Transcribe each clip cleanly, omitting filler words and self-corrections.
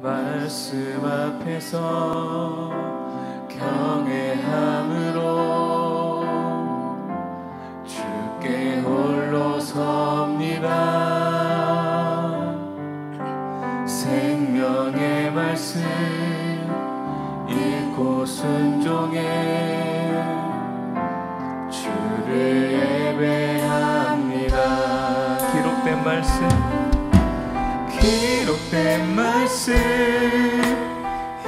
말씀 앞에서 경외함으로 주께 홀로 섭니다. 생명의 말씀 읽고 순종해 주를 예배합니다. 기록된 말씀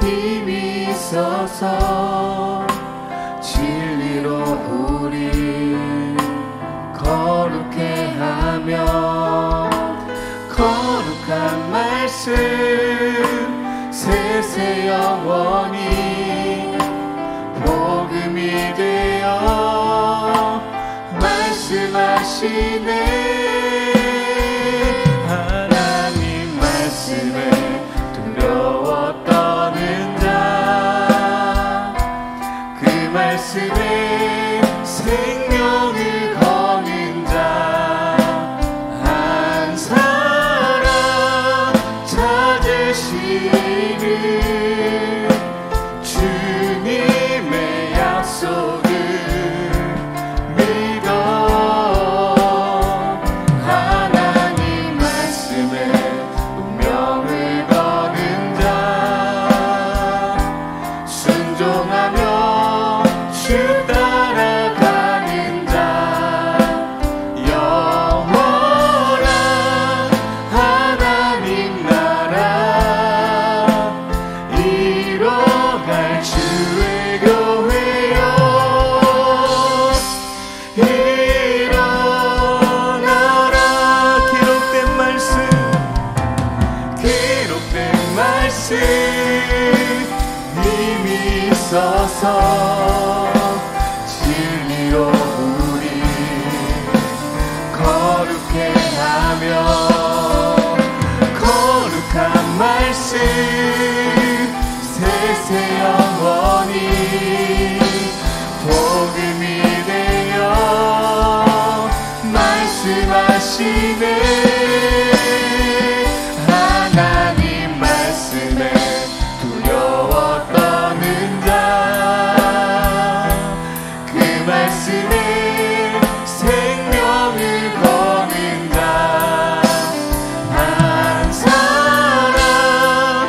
힘이 있어서 진리로 우리 거룩해 하며 거룩한 말씀 세세 영원히 복음이 되어 말씀하시네. 하나님 말씀에 두려워 떠는 자, 그 말씀에 생명을 거는 자 한 사람 찾으시는 주님의 약속을 믿어 하나님 말씀에 운명을 거는 자 순종하며 주 따라가는 자 영원한 하나님 나라 이뤄갈 주의 교회여 일어나라. 기록된 말씀 힘이 있어서 진리로 우리 거룩해 하며 거룩한 말씀 세세 영원히 복음이 되어 말씀하시네. 하나님 말씀에 두려워 떠는 자, 그 말씀에 생명을 거는 자 한 사람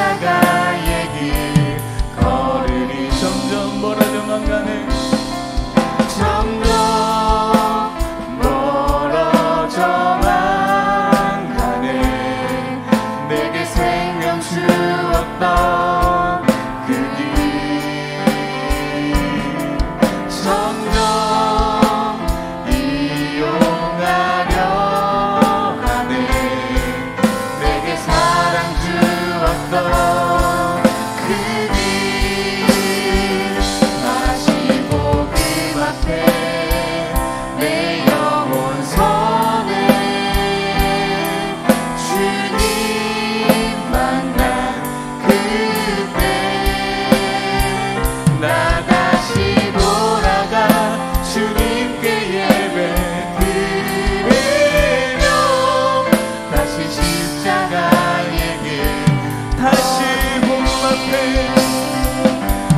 십자가의 길 걸으니 점점 멀어져만 가네. 점점 멀어져만 가네. 내게 생명 주었던 그 길 점점 이용하려 하네. 내게 사랑 주었던 그 길 다시 복음 앞에 내 영혼 서네. 주님 만난 그때 나 다시 돌아가 주님께 예배 드리며 다시 십자가의 길 다시 복음 앞에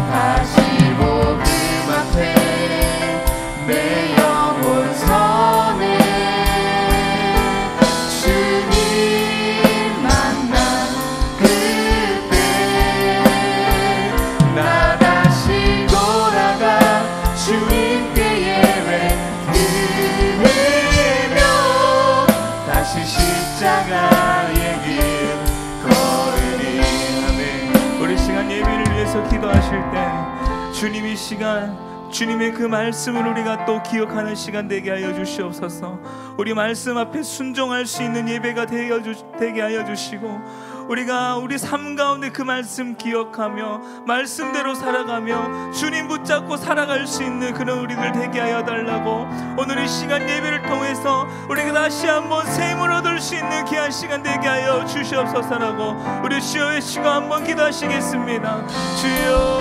다시 복음 앞에 내 영혼 서네. 주님 만난 그때 나 다시 돌아가 주님께 예배 드리며 다시 십자가의 길 걸으리. 아멘. 우리 시간 예배를 위해서 기도하실 때 주님 이 시간 주님의 그 말씀을 우리가 또 기억하는 시간 되게 하여 주시옵소서. 우리 말씀 앞에 순종할 수 있는 예배가 되게 하여 주시고 우리가 우리 삶 가운데 그 말씀 기억하며 말씀대로 살아가며 주님 붙잡고 살아갈 수 있는 그런 우리들 되게 하여 달라고 오늘 이 시간 예배를 통해서 우리가 다시 한번 새 힘을 얻을 수 있는 귀한 시간 되게 하여 주시옵소서라고 우리 주여 외치고 한번 기도하시겠습니다. 주여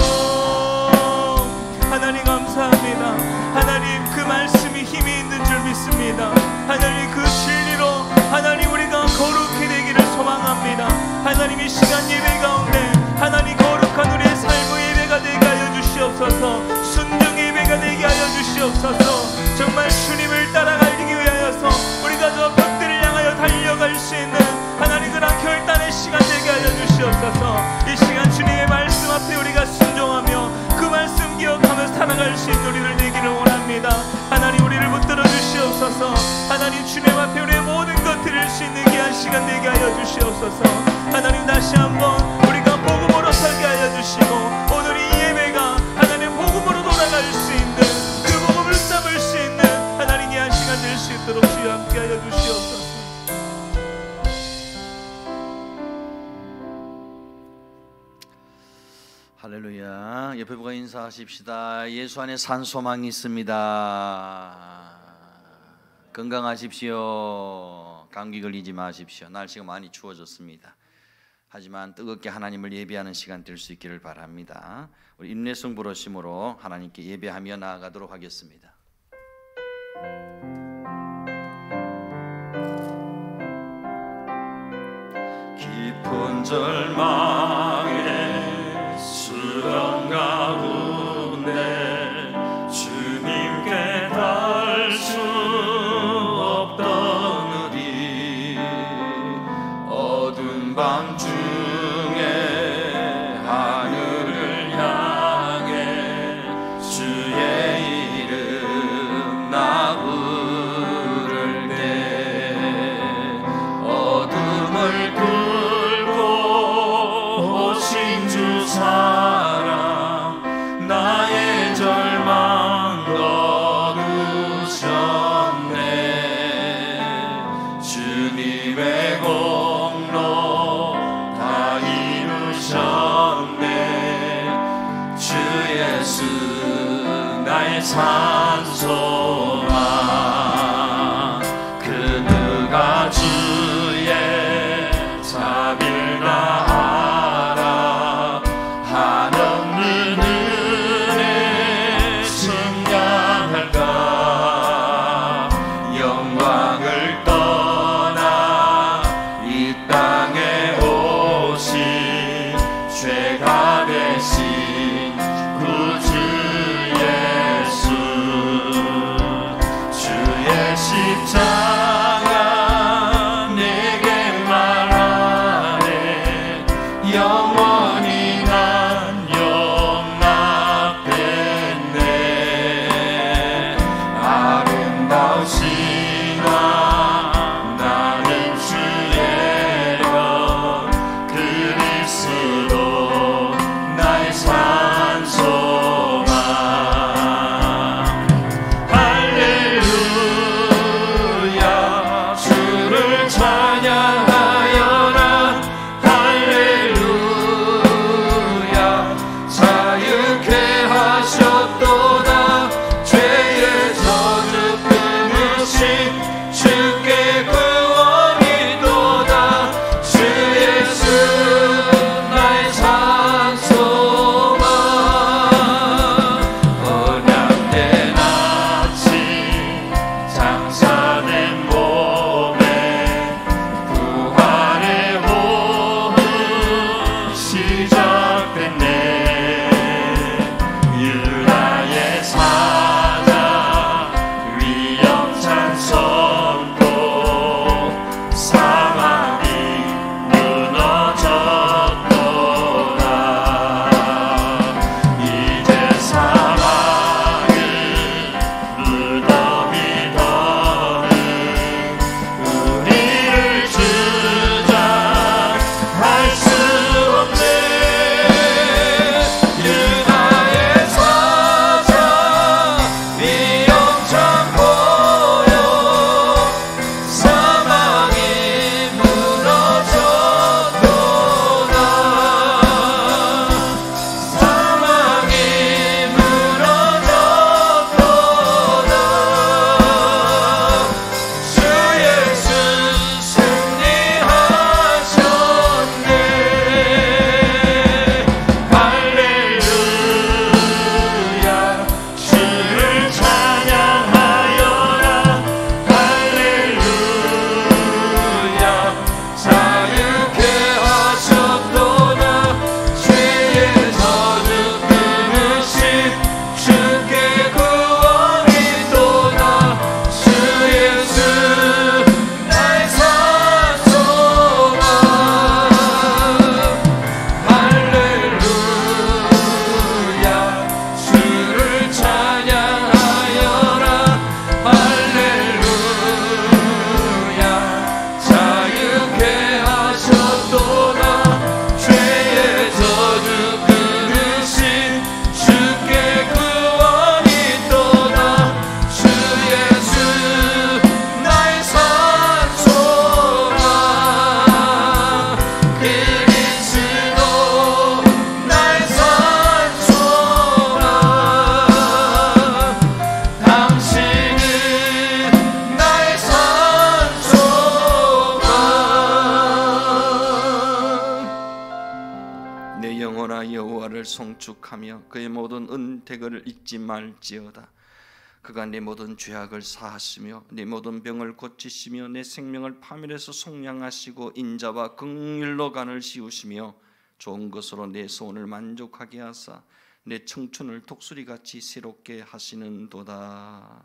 하나님 감사합니다. 하나님 그 말씀이 힘이 있는 줄 믿습니다. 하나님 그 진리로 하나님 우리가 거룩히 되기를 소망합니다. 하나님 이 시간 예배 가운데 하나님 거룩한 우리의 삶의 예배가 되게 하여 주시옵소서. 순종 예배가 되게 하여 주시옵소서. 정말 주님을 따라가기 위하여서 우리가 저 벽들을 향하여 달려갈 수 있는 하나님 그런 결단의 시간 되게 하여 주시옵소서. 이 시간 주님의 말씀 앞에 우리가 순종하며 그 말씀 기억하며 살아갈 수 있는 우리를 되기를 원합니다. 하나님 우리를 붙들어 주시옵소서. 하나님 주님 앞에 우리의 모든 것 드릴 수 있는 귀한 시간 되게 하여 주시옵소서. 하나님 다시 한번 우리가 복음으로 살게 하여 주시고 오늘 이 예배가 하나님 복음으로 돌아갈 수 있는 그 복음을 담을 수 있는 하나님 귀한 시간 될 수 있도록 주여 함께 하여 주시옵소서. 할렐루야. 옆에 분과 인사하십시다. 예수 안에 산 소망이 있습니다. 건강하십시오. 감기 걸리지 마십시오. 날씨가 많이 추워졌습니다. 하지만 뜨겁게 하나님을 예배하는 시간 될 수 있기를 바랍니다. 우리 인내성 부르심으로 하나님께 예배하며 나아가도록 하겠습니다. 깊은 절망에 수렁 가운데 주님께 닿을 수 없던 우리 어두운 밤중에 하늘을 향해 주의 이름 나 부를 때 어둠을 뚫고 오신 주 사랑 나의 절망 거두셨네. 주님의 공로 다 이루셨네. 주 예수 나의 산소망 그 누가 주의 자비를 다 알아 한없는 은혜 승량할까. 영광을 떠나 이 땅에 오신 죄가 되신 구주 예수 주의 십자가 내게 말하네. 영원 영원히 난 용납됐네. 아름다우시나 나는 주의 것 그리스도 나의 산 소망. 할렐루야 주를 찬양하여라. 할렐루야 자유케 하셨도다. 죄의 저주 끊으신 주께 구원이 도다. 주 예수 나의 산 소망. 언약된 아침 장사된 몸에 부활의 호흡 시작됐네. 유다의 사자 위엄찬 선포. 사막이 무너졌도다. 이제 사막을 무덤이 더는 우리를 주장할 수 없네. 유다의 사자 위엄찬 보여. 사막이 무너졌도다. 사막이 무너졌도다. 주 예수 승리하셨네. 할렐루야 주를 찬양하여라. 할렐루야 자유케 하셨도다. 죄의 저주 끊으신 주께 구원이 도다. 주 예수 나의 산 소망. 할렐루야 주를 찬양하여라. 할렐루야 자유케 하셨도다. 죄의 저주 끊으신 주께 구원이 도다. 주 예수 나의 산 소망. 그리스도 나의 산 소망. 당신은 나의 산 소망. 내 영혼아 여호와를 송축하며 그의 모든 은택을 잊지 말지어다. 그가 내 모든 죄악을 사하시며 내 모든 병을 고치시며 내 생명을 파멸해서 속량하시고 인자와 긍휼로 간을 씌우시며 좋은 것으로 내 소원을 만족하게 하사 내 청춘을 독수리같이 새롭게 하시는도다.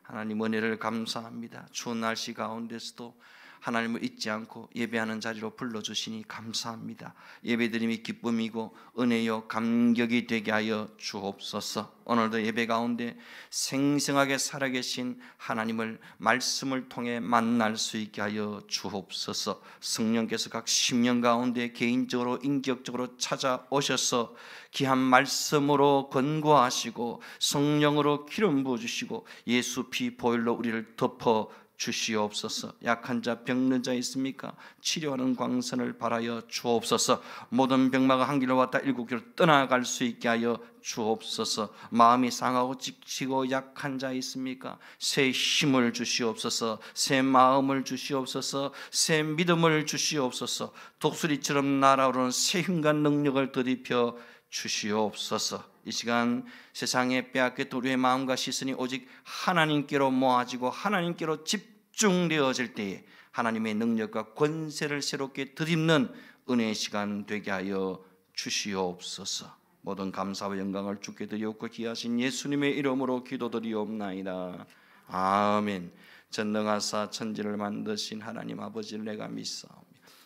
하나님 은혜를 감사합니다. 추운 날씨 가운데서도 하나님을 잊지 않고 예배하는 자리로 불러주시니 감사합니다. 예배드림이 기쁨이고 은혜요 감격이 되게 하여 주옵소서. 오늘도 예배 가운데 생생하게 살아계신 하나님을 말씀을 통해 만날 수 있게 하여 주옵소서. 성령께서 각 심령 가운데 개인적으로 인격적으로 찾아오셔서 귀한 말씀으로 권고하시고 성령으로 기름 부어주시고 예수 피 보혈로 우리를 덮어 주시옵소서. 약한 자 병든 자 있습니까? 치료하는 광선을 바라여 주옵소서. 모든 병마가 한 길로 왔다 일곱 길로 떠나갈 수 있게 하여 주옵소서. 마음이 상하고 지치고 약한 자 있습니까? 새 힘을 주시옵소서. 새 마음을 주시옵소서. 새 믿음을 주시옵소서. 독수리처럼 날아오르는 새 힘과 능력을 더입혀 주시옵소서. 이 시간 세상에 빼앗겼던 우리의 마음과 시선이 오직 하나님께로 모아지고 하나님께로 집중되어질 때에 하나님의 능력과 권세를 새롭게 덧입는 은혜의 시간 되게 하여 주시옵소서. 모든 감사와 영광을 주께 드리옵고 귀하신 예수님의 이름으로 기도드리옵나이다. 아멘. 전능하사 천지를 만드신 하나님 아버지를 내가 믿사오며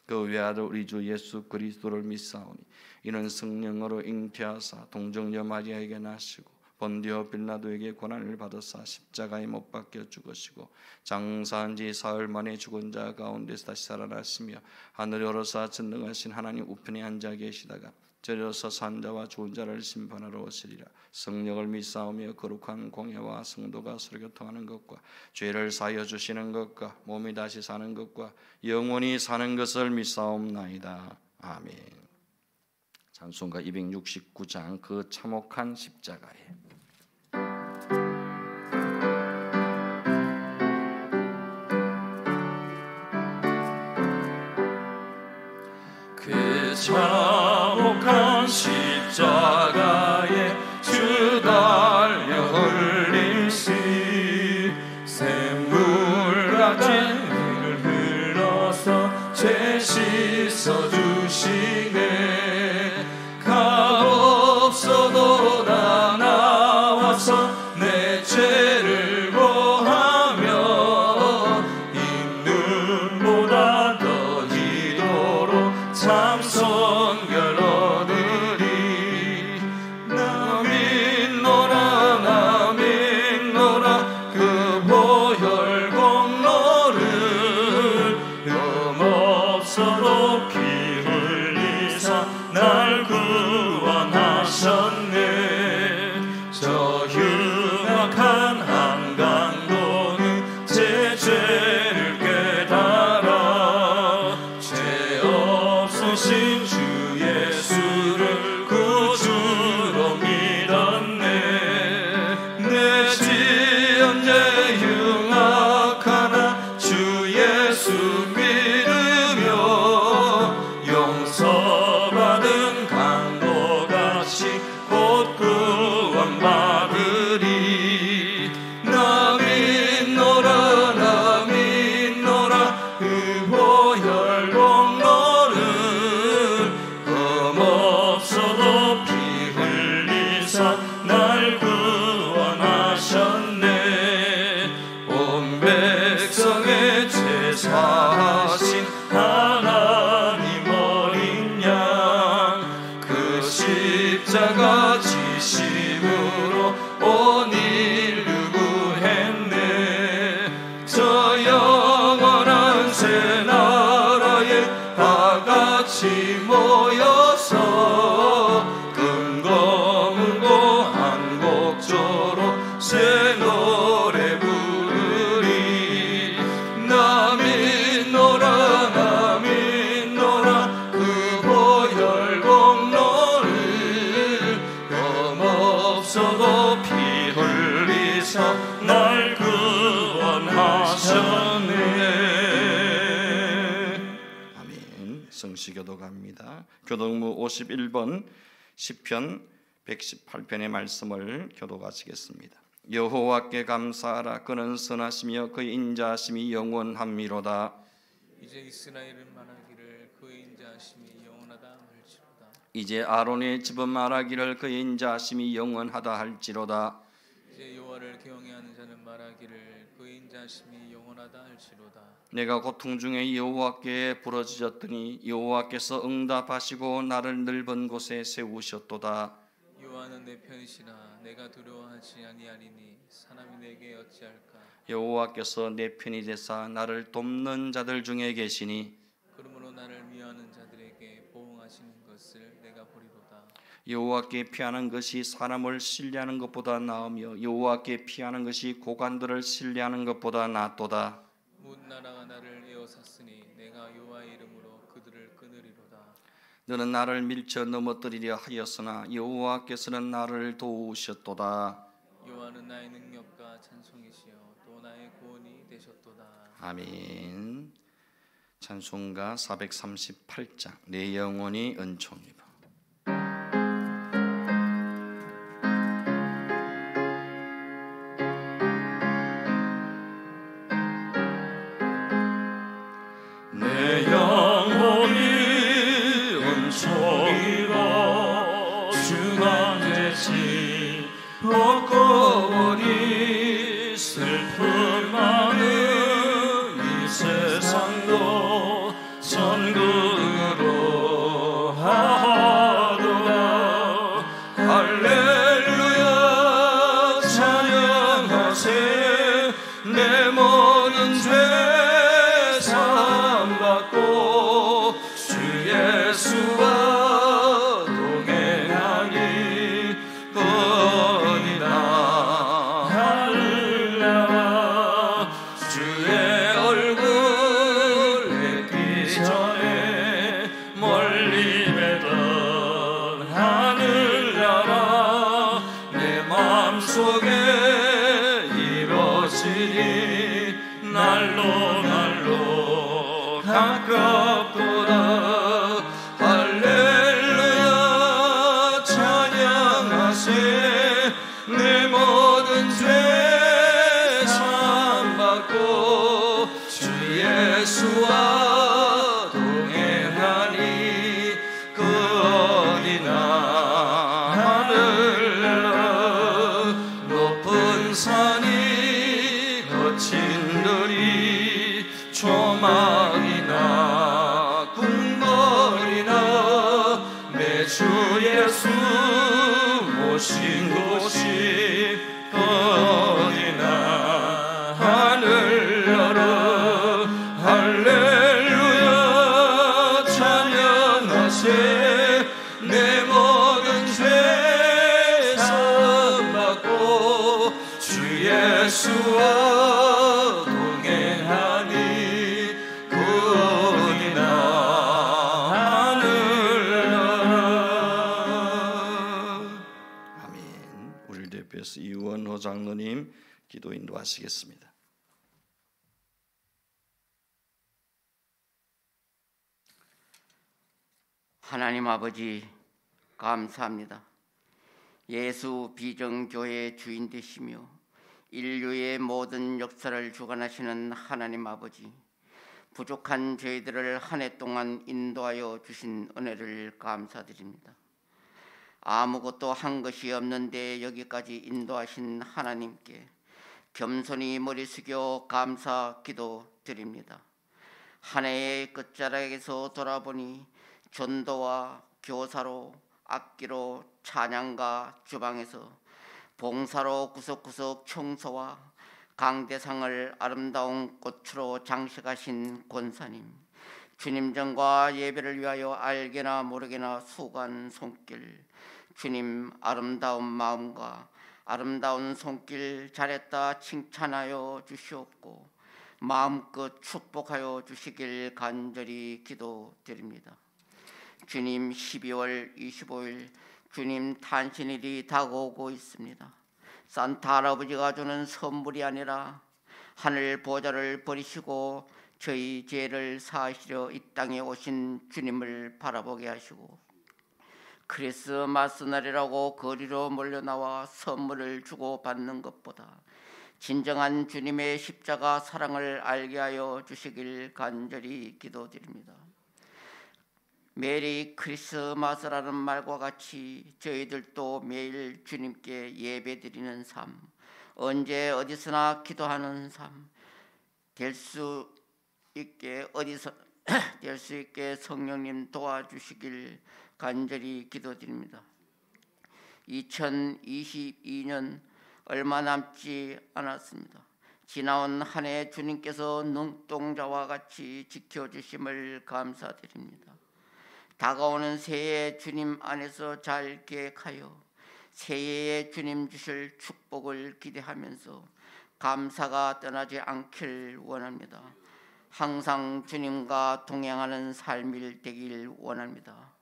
그 외아들 우리 주 예수 그리스도를 믿사오니 이는 성령으로 잉태하사 동정녀 마리아에게 나시고 본디오 빌라도에게 고난을 받으사 십자가에 못 박혀 죽으시고 장사한 지 사흘 만에 죽은 자 가운데서 다시 살아나시며 하늘에 오르사 전능하신 하나님 우편에 앉아 계시다가 저리로서 산 자와 죽은 자를 심판하러 오시리라. 성령을 믿사오며 거룩한 공예와 성도가 서로 교통하는 것과 죄를 사하여 주시는 것과 몸이 다시 사는 것과 영원히 사는 것을 믿사옵나이다. 아멘. 찬송가 269장 그 참혹한 십자가에. 그 참혹한 십자가에 주 달려 흘림시 샘물같은 피를 흘러서 죄 씻어주시네. 값없어도 다 나와서 내 죄를 고하며 있는보다 더디도록 참선결 얻으리. 나 믿노라 나 믿노라 그 보혈 공로를 흠없어도 피 흘리사 날 구원하셨네. 저 흉악한 한강도는 제 죄를 깨달아 죄 없으신 주 예수를 구주로 믿었네. 내 지은 죄 흉악하나 주 예수 믿으며 용서받은 강도같이 곧 구원받으리. 나 믿노라 나 믿노라 그 보혈 공로를 흠없어도 피 흘리사 날 구원하셨네. 온 백성의 죄 사하신 하나님 어린 양 그 십자가 지심으로 온 인류 구했네. 저 영원한 새 나라에 다 같이 모여서 금고 물고 한 곡조로 새 노래 부르리. 나 믿노라 나 믿노라 그 보혈 공로를 흠없어도 피 흘리사 날 구원하셨네. 아멘. 성시교도 갑니다. 교독무 51번 시편 118편의 말씀을 교독하시겠습니다. 여호와께 감사하라. 그는 선하시며 그의 인자하심이 영원함이로다. 이제 이스라엘은 말하기를 그의 인자하심이 영원하다 할지로다. 이제 아론의 집은 말하기를 그의 인자하심이 영원하다 할지로다. 이제 여호와를 경외하는 자는 말하기를 그의 인자하심이 영원하다 할지로다. 내가 고통 중에 여호와께 부르짖었더니 여호와께서 응답하시고 나를 넓은 곳에 세우셨도다. 여호와는 내 편이시라. 내가 두려워하지 아니하리니 사람이 내게 어찌할까. 여호와께서 내 편이 되사 나를 돕는 자들 중에 계시니 그러므로 나를 미워하는 자들에게 보응하시는 것을 내가 보리로다. 여호와께 피하는 것이 사람을 신뢰하는 것보다 나으며 여호와께 피하는 것이 고관들을 신뢰하는 것보다 낫도다. 뭇 나라가 나를 에워쌌으니 내가 여호와의 이름으로 그들을 끊으리로다. 너는 나를 밀쳐 넘어뜨리려 하였으나 여호와께서는 나를 도우셨도다. 여호와는 나의 능력과 찬송이시여 또 나의 구원이 되셨도다. 아멘. 찬송가 438장 내 영혼이 은총이라. 내 영혼이 은총이라. 주가 내 짐 벗고 보니 슬픈 마음 이 세상도 천국 찬양하세 내 모든 죄 사함받고 주 예수와 동행하니 그 어디나 하늘로 높은 산이 거친 들이 조망이나 궁궐이나 내 주 예수 모신 곳이 어디나 하늘나라 할렐루야 찬양하세 내 모든 죄 사함받고 주 예수와 동행하니 그 어디나 하늘나라. 아멘. 우리를 대표해서 이원호 장로님 기도 인도하시겠습니다. 하나님 아버지 감사합니다. 예수 비정교회의 주인 되시며 인류의 모든 역사를 주관하시는 하나님 아버지, 부족한 저희들을 한 해 동안 인도하여 주신 은혜를 감사드립니다. 아무것도 한 것이 없는데 여기까지 인도하신 하나님께 겸손히 머리 숙여 감사 기도드립니다. 한 해의 끝자락에서 돌아보니 전도와 교사로, 악기로, 찬양가, 주방에서 봉사로 구석구석 청소와 강대상을 아름다운 꽃으로 장식하신 권사님, 주님 전과 예배를 위하여 알게나 모르게나 수고한 손길, 주님 아름다운 마음과 아름다운 손길 잘했다 칭찬하여 주시옵고 마음껏 축복하여 주시길 간절히 기도드립니다. 주님, 12월 25일 주님 탄신일이 다가오고 있습니다. 산타 할아버지가 주는 선물이 아니라 하늘 보좌를 버리시고 저희 죄를 사하시려 이 땅에 오신 주님을 바라보게 하시고 크리스마스 날이라고 거리로 몰려나와 선물을 주고받는 것보다 진정한 주님의 십자가 사랑을 알게 하여 주시길 간절히 기도드립니다. 메리 크리스마스라는 말과 같이 저희들도 매일 주님께 예배드리는 삶, 언제 어디서나 기도하는 삶 될 수 있게 될 수 있게 성령님 도와주시길 간절히 기도드립니다. 2022년 얼마 남지 않았습니다. 지나온 한 해 주님께서 눈동자와 같이 지켜주심을 감사드립니다. 다가오는 새해 주님 안에서 잘 계획하여 새해에 주님 주실 축복을 기대하면서 감사가 떠나지 않길 원합니다. 항상 주님과 동행하는 삶이 되길 원합니다.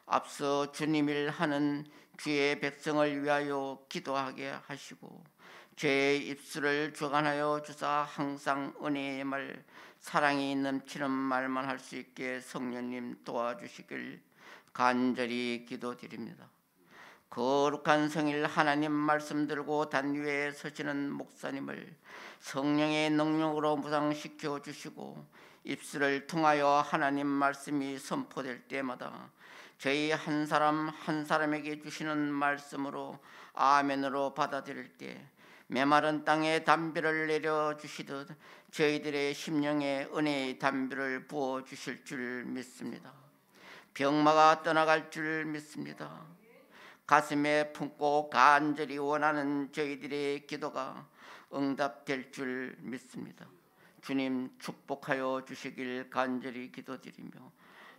앞서 주님 일 하는 주의 백성을 위하여 기도하게 하시고 죄의 입술을 주관하여 주사 항상 은혜의 말, 사랑이 넘치는 말만 할 수 있게 성령님 도와주시길 간절히 기도드립니다. 거룩한 성일 하나님 말씀 들고 단위에 서시는 목사님을 성령의 능력으로 무장시켜 주시고 입술을 통하여 하나님 말씀이 선포될 때마다 저희 한 사람 한 사람에게 주시는 말씀으로 아멘으로 받아들일 때 메마른 땅에 담비를 내려주시듯 저희들의 심령에 은혜의 담비를 부어주실 줄 믿습니다. 병마가 떠나갈 줄 믿습니다. 가슴에 품고 간절히 원하는 저희들의 기도가 응답될 줄 믿습니다. 주님 축복하여 주시길 간절히 기도드리며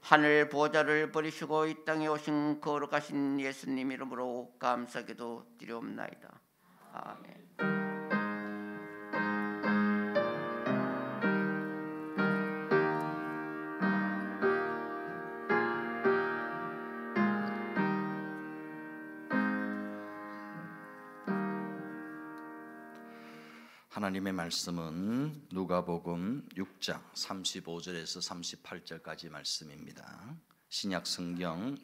하늘 보좌를 버리시고 이 땅에 오신 거룩하신 예수님 이름으로 감사기도 드리옵나이다. 아멘. 하나님의 말씀은 누가복음 6장 35절에서 38절까지 말씀입니다. 신약 성경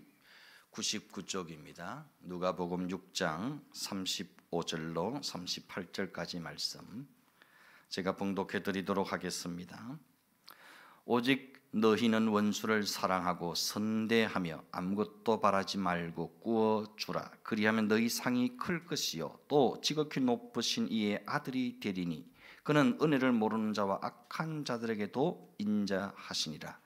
99쪽입니다. 누가복음 6장 35절로 38절까지 말씀 제가 봉독해 드리도록 하겠습니다. 오직 너희는 원수를 사랑하고 선대하며 아무것도 바라지 말고 구워 주라. 그리하면 너희 상이 클 것이요 또 지극히 높으신 이의 아들이 되리니 그는 은혜를 모르는 자와 악한 자들에게도 인자하시니라.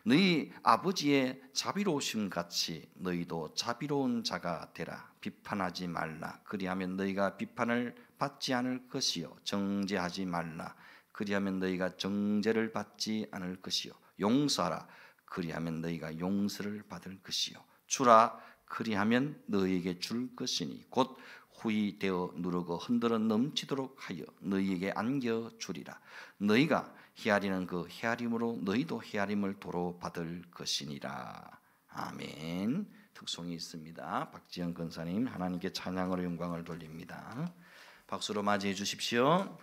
너희 아버지의 자비로우심 같이 너희도 자비로운 자가 되라. 비판하지 말라. 그리하면 너희가 비판을 받지 않을 것이요 정죄하지 말라. 그리하면 너희가 정죄를 받지 않을 것이요 용서하라. 그리하면 너희가 용서를 받을 것이요 주라. 그리하면 너희에게 줄 것이니 곧 후히 되어 누르고 흔들어 넘치도록 하여 너희에게 안겨 주리라. 너희가 헤아리는 그 헤아림으로 너희도 헤아림을 도로 받을 것이니라. 아멘. 특송이 있습니다. 박지영 권사님 하나님께 찬양으로 영광을 돌립니다. 박수로 맞이해 주십시오.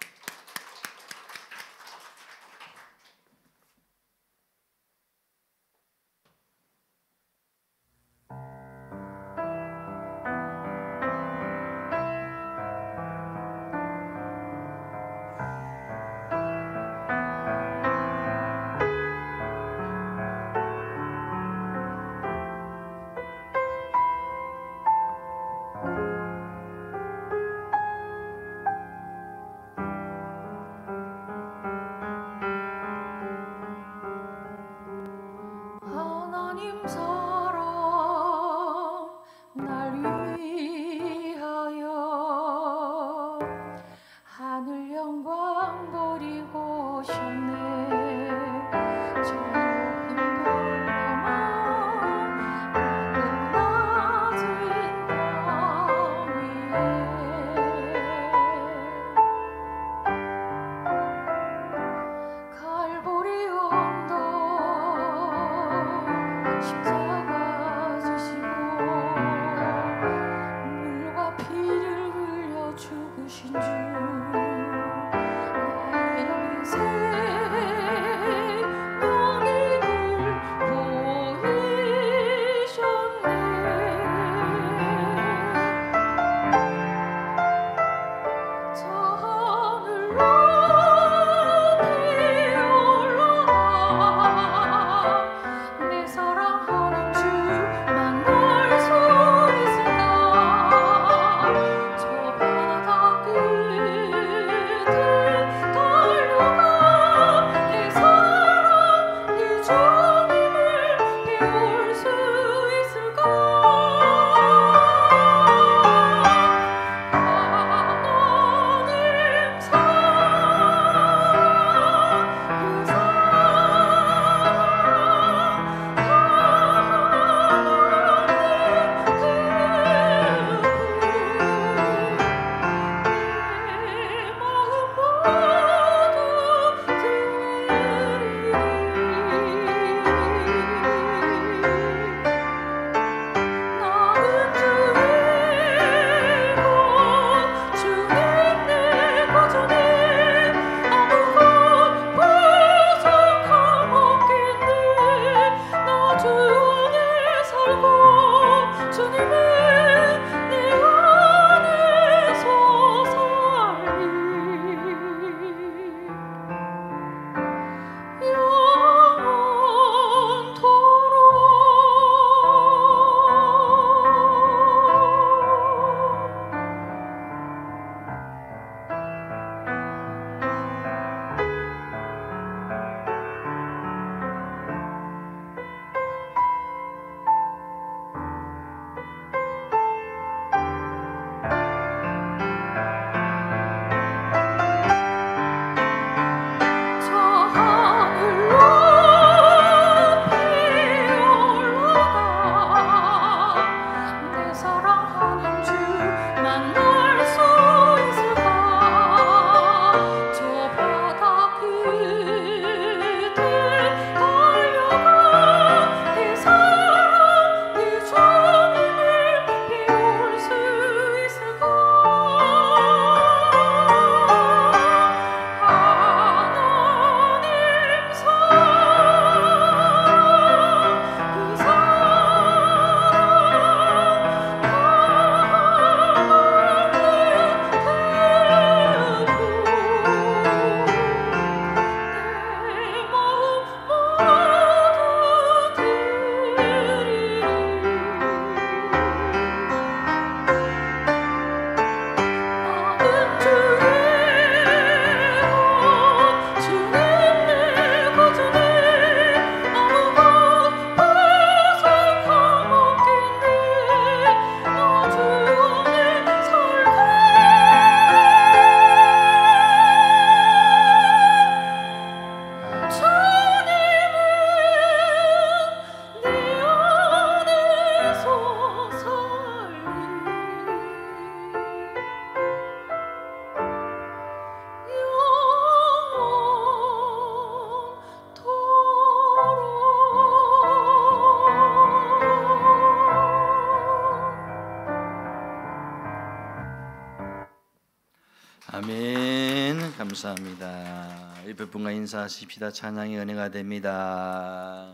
아멘. 감사합니다. 옆에 분과 인사하십시다. 찬양의 은혜가 됩니다.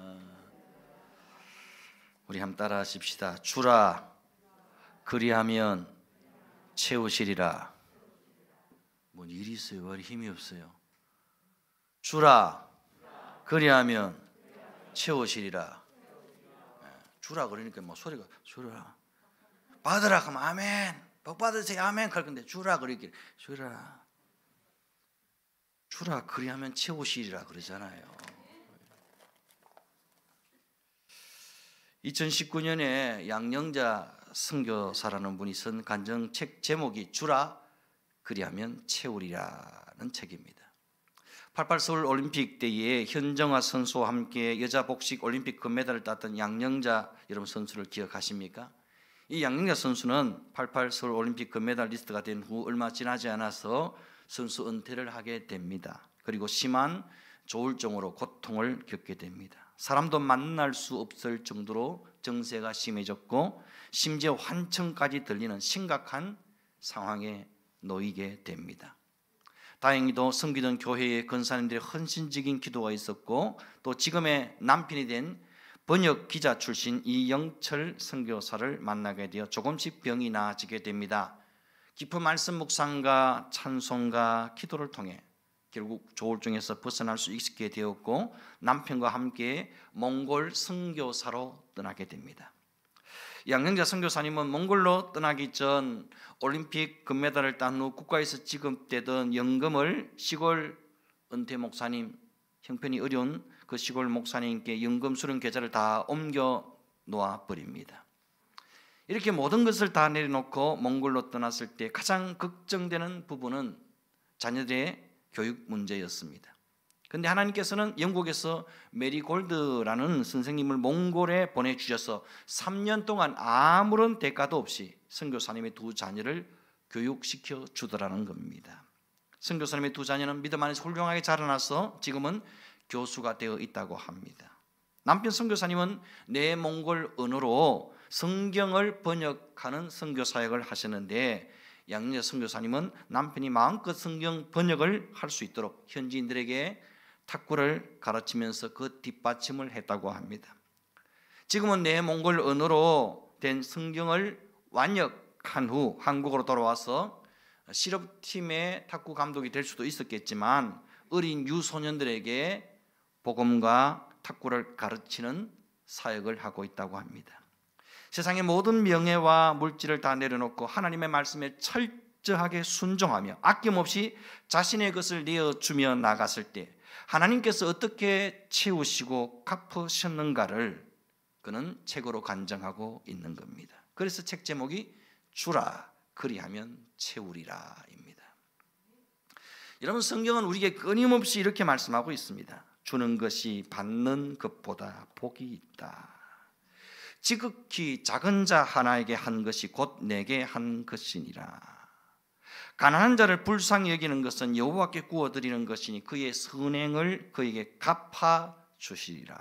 우리 함 따라하십시다. 주라 그리하면 채우시리라. 뭔 일이 있어요? 왜 힘이 없어요? 주라 그리하면 채우시리라. 주라 그러니까 뭐 소리가 주라 받으라 하면 아멘, 복 받으세요 아멘 할 건데 주라 그러길 주라 그리하면 채우시리라 그러잖아요. 2019년에 양영자 선교사라는 분이 쓴 간증책 제목이 주라 그리하면 채우리라는 책입니다. 88 서울 올림픽 때에 현정화 선수와 함께 여자 복식 올림픽 금메달을 땄던 양영자 여러분 선수를 기억하십니까? 이 양영자 선수는 88 서울 올림픽 금메달리스트가 된 후 얼마 지나지 않아서 선수 은퇴를 하게 됩니다. 그리고 심한 조울증으로 고통을 겪게 됩니다. 사람도 만날 수 없을 정도로 증세가 심해졌고 심지어 환청까지 들리는 심각한 상황에 놓이게 됩니다. 다행히도 섬기던 교회의 권사님들의 헌신적인 기도가 있었고 또 지금의 남편이 된 번역 기자 출신 이영철 선교사를 만나게 되어 조금씩 병이 나아지게 됩니다. 깊은 말씀 묵상과 찬송과 기도를 통해 결국 조울증에서 벗어날 수 있게 되었고 남편과 함께 몽골 선교사로 떠나게 됩니다. 양영자 선교사님은 몽골로 떠나기 전 올림픽 금메달을 딴 후 국가에서 지급되던 연금을 시골 은퇴 목사님, 형편이 어려운 그 시골 목사님께 연금 수령 계좌를 다 옮겨 놓아 버립니다. 이렇게 모든 것을 다 내려놓고 몽골로 떠났을 때 가장 걱정되는 부분은 자녀들의 교육 문제였습니다. 그런데 하나님께서는 영국에서 메리 골드라는 선생님을 몽골에 보내주셔서 3년 동안 아무런 대가도 없이 선교사님의 두 자녀를 교육시켜 주더라는 겁니다. 선교사님의 두 자녀는 믿음 안에서 훌륭하게 자라나서 지금은 교수가 되어 있다고 합니다. 남편 선교사님은 내몽골 언어로 성경을 번역하는 선교 사역을 하셨는데 양영자 선교사님은 남편이 마음껏 성경 번역을 할 수 있도록 현지인들에게 탁구를 가르치면서 그 뒷받침을 했다고 합니다. 지금은 내몽골 언어로 된 성경을 완역한 후 한국으로 돌아와서 실업팀의 탁구 감독이 될 수도 있었겠지만 어린 유소년들에게 복음과 탁구를 가르치는 사역을 하고 있다고 합니다. 세상의 모든 명예와 물질을 다 내려놓고 하나님의 말씀에 철저하게 순종하며 아낌없이 자신의 것을 내어주며 나갔을 때 하나님께서 어떻게 채우시고 갚으셨는가를 그는 책으로 간증하고 있는 겁니다. 그래서 책 제목이 주라 그리하면 채우리라입니다. 여러분, 성경은 우리에게 끊임없이 이렇게 말씀하고 있습니다. 주는 것이 받는 것보다 복이 있다. 지극히 작은 자 하나에게 한 것이 곧 내게 한 것이니라. 가난한 자를 불쌍히 여기는 것은 여호와께 구워드리는 것이니 그의 선행을 그에게 갚아 주시리라.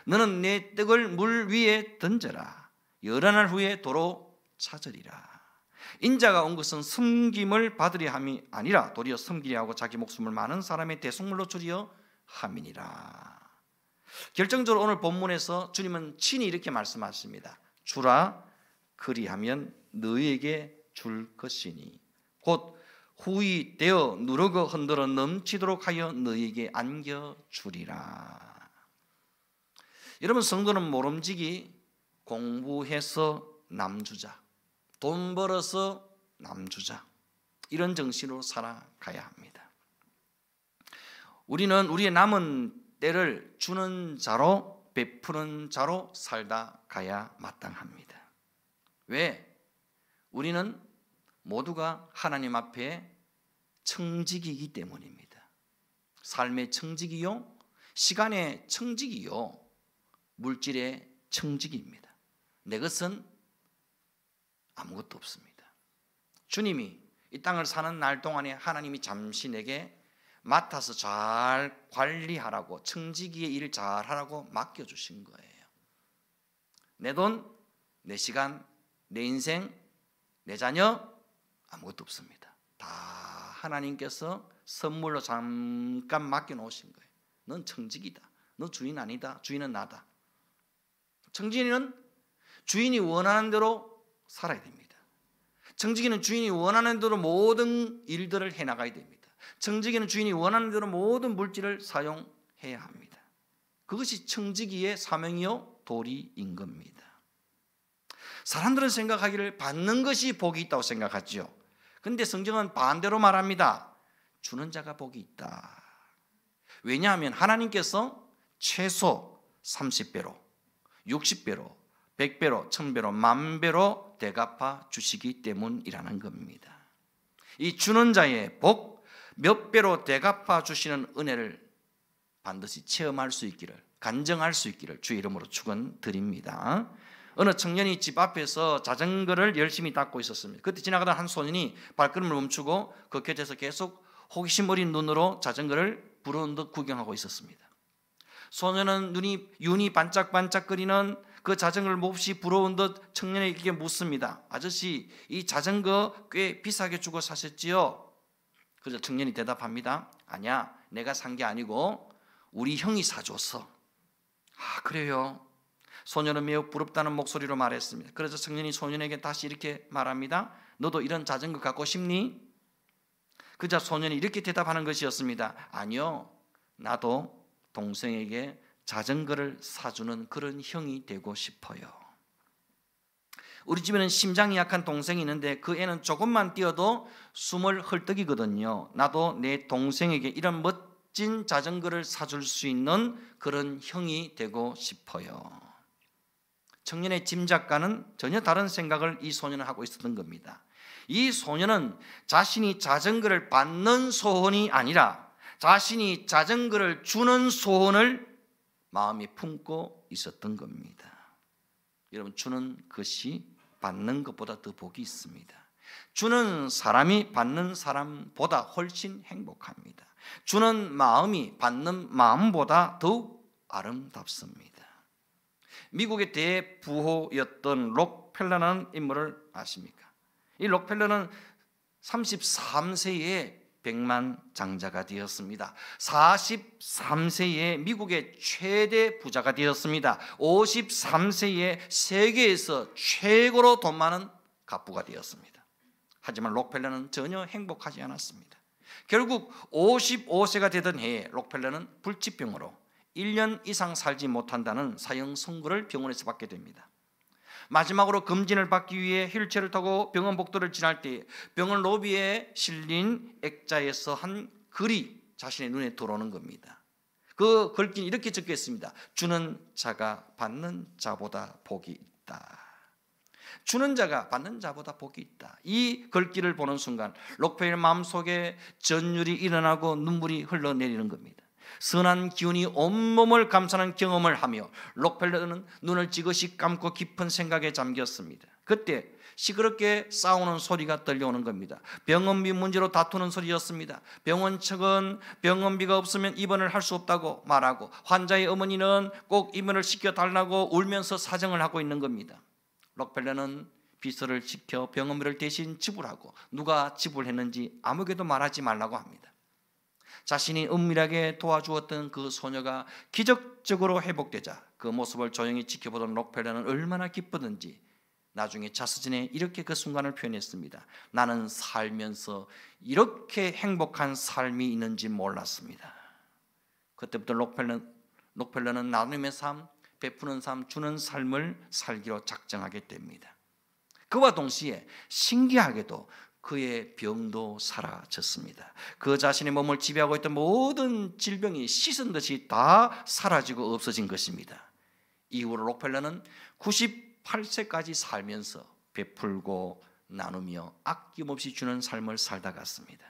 너는 내 떡을 물 위에 던져라. 여러 날 후에 도로 찾으리라. 인자가 온 것은 섬김을 받으려 함이 아니라 도리어 섬기려 하고 자기 목숨을 많은 사람의 대속물로 주려 함이니라. 결정적으로 오늘 본문에서 주님은 친히 이렇게 말씀하십니다. 주라 그리하면 너희에게 줄 것이니 곧 후히 되어 누르고 흔들어 넘치도록 하여 너희에게 안겨주리라. 여러분, 성도는 모름지기 공부해서 남주자, 돈 벌어서 남주자, 이런 정신으로 살아가야 합니다. 우리는 우리의 남은 때를 주는 자로 베푸는 자로 살다 가야 마땅합니다. 왜? 우리는 모두가 하나님 앞에 청직이기 때문입니다. 삶의 청직이요, 시간의 청직이요, 물질의 청직입니다. 내 것은 아무것도 없습니다. 주님이 이 땅을 사는 날 동안에 하나님이 잠시 내게 맡아서 잘 관리하라고, 청지기의 일을 잘 하라고 맡겨주신 거예요. 내 돈, 내 시간, 내 인생, 내 자녀 아무것도 없습니다. 다 하나님께서 선물로 잠깐 맡겨놓으신 거예요. 넌 청직이다. 너 주인 아니다. 주인은 나다. 청지기는 주인이 원하는 대로 살아야 됩니다. 청지기는 주인이 원하는 대로 모든 일들을 해나가야 됩니다. 청지기는 주인이 원하는 대로 모든 물질을 사용해야 합니다. 그것이 청지기의 사명이요 도리인 겁니다. 사람들은 생각하기를 받는 것이 복이 있다고 생각하죠. 그런데 성경은 반대로 말합니다. 주는 자가 복이 있다. 왜냐하면 하나님께서 최소 30배로 60배로 100배로 1000배로 10,000배로 대갚아 주시기 때문이라는 겁니다. 이 주는 자의 복 몇 배로 대갚아 주시는 은혜를 반드시 체험할 수 있기를, 간증할 수 있기를 주의 이름으로 축원드립니다. 어느 청년이 집 앞에서 자전거를 열심히 닦고 있었습니다. 그때 지나가던 한 소년이 발걸음을 멈추고 그 곁에서 계속 호기심 어린 눈으로 자전거를 부르는 듯 구경하고 있었습니다. 소년은 윤이 반짝반짝거리는 그 자전거를 몹시 부러운 듯 청년에게 묻습니다. 아저씨, 이 자전거 꽤 비싸게 주고 사셨지요? 그래서 청년이 대답합니다. 아니야, 내가 산 게 아니고 우리 형이 사줬어. 아, 그래요? 소년은 매우 부럽다는 목소리로 말했습니다. 그래서 청년이 소년에게 다시 이렇게 말합니다. 너도 이런 자전거 갖고 싶니? 그자 소년이 이렇게 대답하는 것이었습니다. 아니요, 나도 동생에게 자전거를 사주는 그런 형이 되고 싶어요. 우리 집에는 심장이 약한 동생이 있는데 그 애는 조금만 뛰어도 숨을 헐떡이거든요. 나도 내 동생에게 이런 멋진 자전거를 사줄 수 있는 그런 형이 되고 싶어요. 청년의 짐작과는 전혀 다른 생각을 이 소년은 하고 있었던 겁니다. 이 소년은 자신이 자전거를 받는 소원이 아니라 자신이 자전거를 주는 소원을 마음에 품고 있었던 겁니다. 여러분, 주는 것이 받는 것보다 더 복이 있습니다. 주는 사람이 받는 사람보다 훨씬 행복합니다. 주는 마음이 받는 마음보다 더욱 아름답습니다. 미국의 대부호였던 록펠러라는 인물을 아십니까? 이 록펠러는 33세에 백만장자가 되었습니다. 43세에 미국의 최대 부자가 되었습니다. 53세에 세계에서 최고로 돈 많은 갑부가 되었습니다. 하지만 록펠러는 전혀 행복하지 않았습니다. 결국 55세가 되던 해에 록펠러는 불치병으로 1년 이상 살지 못한다는 사형 선고를 병원에서 받게 됩니다. 마지막으로 검진을 받기 위해 휠체어를 타고 병원 복도를 지날 때 병원 로비에 실린 액자에서 한 글이 자신의 눈에 들어오는 겁니다. 그 글귀는 이렇게 적혀 있습니다. 주는 자가 받는 자보다 복이 있다. 주는 자가 받는 자보다 복이 있다. 이 글귀를 보는 순간 록펠러 마음속에 전율이 일어나고 눈물이 흘러내리는 겁니다. 선한 기운이 온몸을 감싸는 경험을 하며 록펠러는 눈을 지그시 감고 깊은 생각에 잠겼습니다. 그때 시끄럽게 싸우는 소리가 들려오는 겁니다. 병원비 문제로 다투는 소리였습니다. 병원 측은 병원비가 없으면 입원을 할 수 없다고 말하고 환자의 어머니는 꼭 입원을 시켜달라고 울면서 사정을 하고 있는 겁니다. 록펠러는 비서를 시켜 병원비를 대신 지불하고 누가 지불했는지 아무에게도 말하지 말라고 합니다. 자신이 은밀하게 도와주었던 그 소녀가 기적적으로 회복되자 그 모습을 조용히 지켜보던 록펠러는 얼마나 기쁘든지 나중에 자서전에 이렇게 그 순간을 표현했습니다. 나는 살면서 이렇게 행복한 삶이 있는지 몰랐습니다. 그때부터 록펠러는 나눔의 삶, 베푸는 삶, 주는 삶을 살기로 작정하게 됩니다. 그와 동시에 신기하게도 그의 병도 사라졌습니다. 그 자신의 몸을 지배하고 있던 모든 질병이 씻은 듯이 다 사라지고 없어진 것입니다. 이후로 록펠러는 98세까지 살면서 베풀고 나누며 아낌없이 주는 삶을 살다 갔습니다.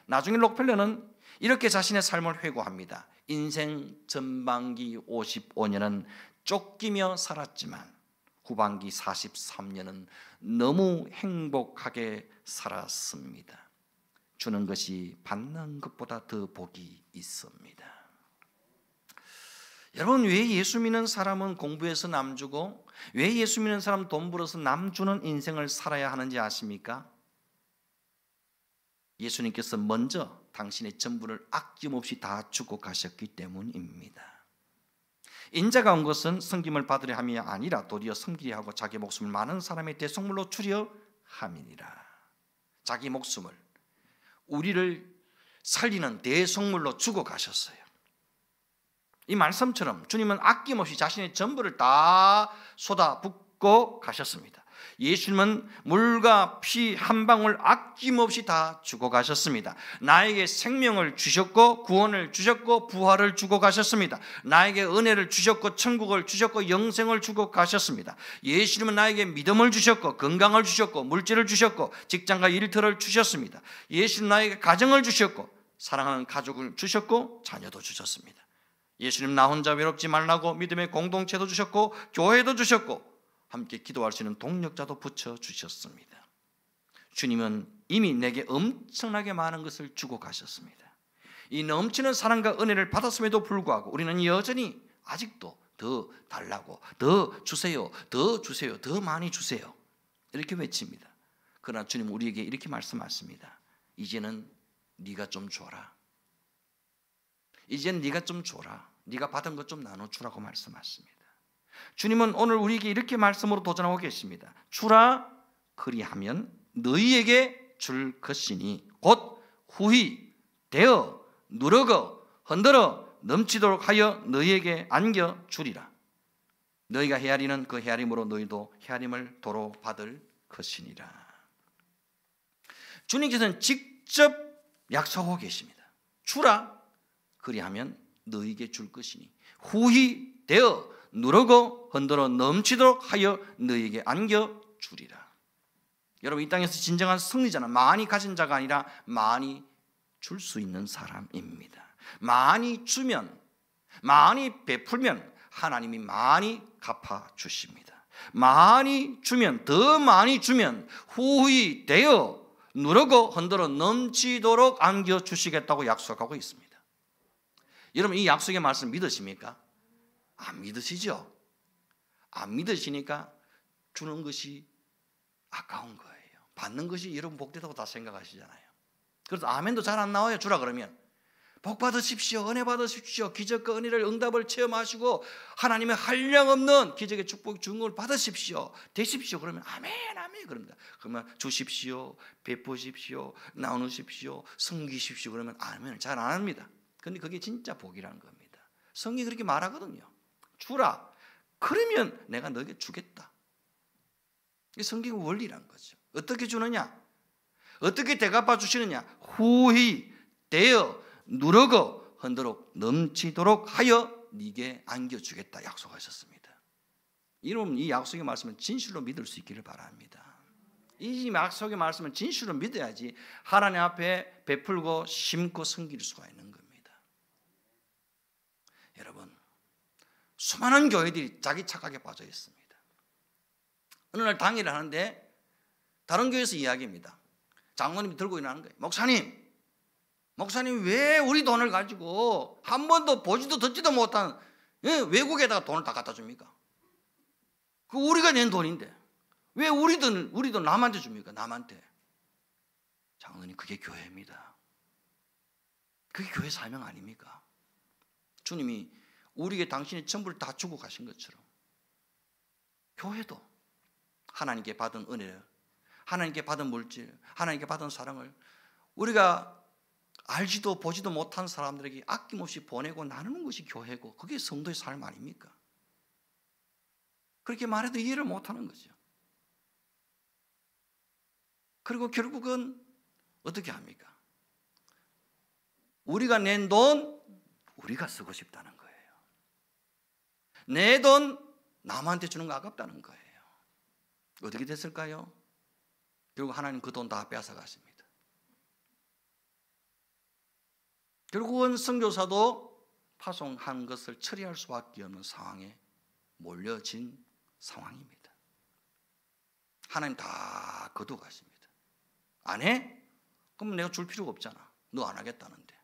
나중에 록펠러는 이렇게 자신의 삶을 회고합니다. 인생 전반기 55년은 쫓기며 살았지만 후반기 43년은 너무 행복하게 살았습니다. 주는 것이 받는 것보다 더 복이 있습니다. 여러분, 왜 예수 믿는 사람은 공부해서 남 주고 왜 예수 믿는 사람 돈 벌어서 남 주는 인생을 살아야 하는지 아십니까? 예수님께서 먼저 당신의 전부를 아낌없이 다 주고 가셨기 때문입니다. 인자가 온 것은 섬김을 받으려 함이 아니라 도리어 섬기려 하고 자기 목숨을 많은 사람의 대속물로 주려 함이니라. 자기 목숨을, 우리를 살리는 대속물로 주고 가셨어요. 이 말씀처럼 주님은 아낌없이 자신의 전부를 다 쏟아붓고 가셨습니다. 예수님은 물과 피 한 방울 아낌없이 다 주고 가셨습니다. 나에게 생명을 주셨고 구원을 주셨고 부활을 주고 가셨습니다. 나에게 은혜를 주셨고 천국을 주셨고 영생을 주고 가셨습니다. 예수님은 나에게 믿음을 주셨고 건강을 주셨고 물질을 주셨고 직장과 일터를 주셨습니다. 예수님은 나에게 가정을 주셨고 사랑하는 가족을 주셨고 자녀도 주셨습니다. 예수님 나 혼자 외롭지 말라고 믿음의 공동체도 주셨고 교회도 주셨고 함께 기도할 수 있는 동력자도 붙여주셨습니다. 주님은 이미 내게 엄청나게 많은 것을 주고 가셨습니다. 이 넘치는 사랑과 은혜를 받았음에도 불구하고 우리는 여전히 아직도 더 달라고, 더 주세요, 더 주세요, 더 많이 주세요 이렇게 외칩니다. 그러나 주님 우리에게 이렇게 말씀하십니다. 이제는 네가 좀 줘라. 이제는 네가 좀 줘라. 네가 받은 것 좀 나눠주라고 말씀하십니다. 주님은 오늘 우리에게 이렇게 말씀으로 도전하고 계십니다. 주라 그리하면 너희에게 줄 것이니 곧 후히 대어 누르고 흔들어 넘치도록 하여 너희에게 안겨주리라. 너희가 헤아리는 그 헤아림으로 너희도 헤아림을 도로 받을 것이니라. 주님께서는 직접 약속하고 계십니다. 주라 그리하면 너희에게 줄 것이니 후히 대어 누르고 흔들어 넘치도록 하여 너희에게 안겨주리라. 여러분 이 땅에서 진정한 승리자는 많이 가진 자가 아니라 많이 줄 수 있는 사람입니다. 많이 주면, 많이 베풀면 하나님이 많이 갚아주십니다. 많이 주면, 더 많이 주면 후히 대어 누르고 흔들어 넘치도록 안겨주시겠다고 약속하고 있습니다. 여러분 이 약속의 말씀 믿으십니까? 안 믿으시죠? 안 믿으시니까 주는 것이 아까운 거예요. 받는 것이 여러분 복되다고 다 생각하시잖아요. 그래서 아멘도 잘 안 나와요. 주라 그러면 복 받으십시오, 은혜 받으십시오, 기적과 은혜를 응답을 체험하시고 하나님의 한량없는 기적의 축복 주는 걸 받으십시오, 되십시오 그러면 아멘 아멘 그럽니다. 그러면 주십시오, 베푸십시오, 나누십시오, 섬기십시오 그러면 아멘을 잘 안 합니다. 그런데 그게 진짜 복이라는 겁니다. 성경이 그렇게 말하거든요. 주라 그러면 내가 너에게 주겠다. 이게 성경의 원리란 거죠. 어떻게 주느냐? 어떻게 대갚아 주시느냐? 후히 대어 누르고 흔들어 넘치도록 하여 네게 안겨주겠다 약속하셨습니다. 여러분 이 약속의 말씀은 진실로 믿을 수 있기를 바랍니다. 이 약속의 말씀을 진실로 믿어야지 하나님 앞에 베풀고 심고 섬길 수가 있는 겁니다. 여러분 수많은 교회들이 자기 착각에 빠져 있습니다. 어느 날 당일을 하는데 다른 교회에서 이야기합니다. 장로님이 들고 일어나는 거예요. 목사님 왜 우리 돈을 가지고 한 번도 보지도 듣지도 못한 외국에다가 돈을 다 갖다 줍니까? 그 우리가 낸 돈인데 왜 우리 돈 남한테 줍니까? 남한테. 장로님 그게 교회입니다. 그게 교회 사명 아닙니까? 주님이 우리에게 당신의 전부를 다 주고 가신 것처럼 교회도 하나님께 받은 은혜를, 하나님께 받은 물질, 하나님께 받은 사랑을 우리가 알지도 보지도 못한 사람들에게 아낌없이 보내고 나누는 것이 교회고 그게 성도의 삶 아닙니까? 그렇게 말해도 이해를 못하는 거죠. 그리고 결국은 어떻게 합니까? 우리가 낸 돈 우리가 쓰고 싶다는 거예요. 내 돈 남한테 주는 거 아깝다는 거예요. 어떻게 됐을까요? 결국 하나님 그 돈 다 뺏어 가십니다. 결국은 선교사도 파송한 것을 처리할 수밖에 없는 상황에 몰려진 상황입니다. 하나님 다 거두어 가십니다. 안 해? 그럼 내가 줄 필요가 없잖아. 너 안 하겠다는데.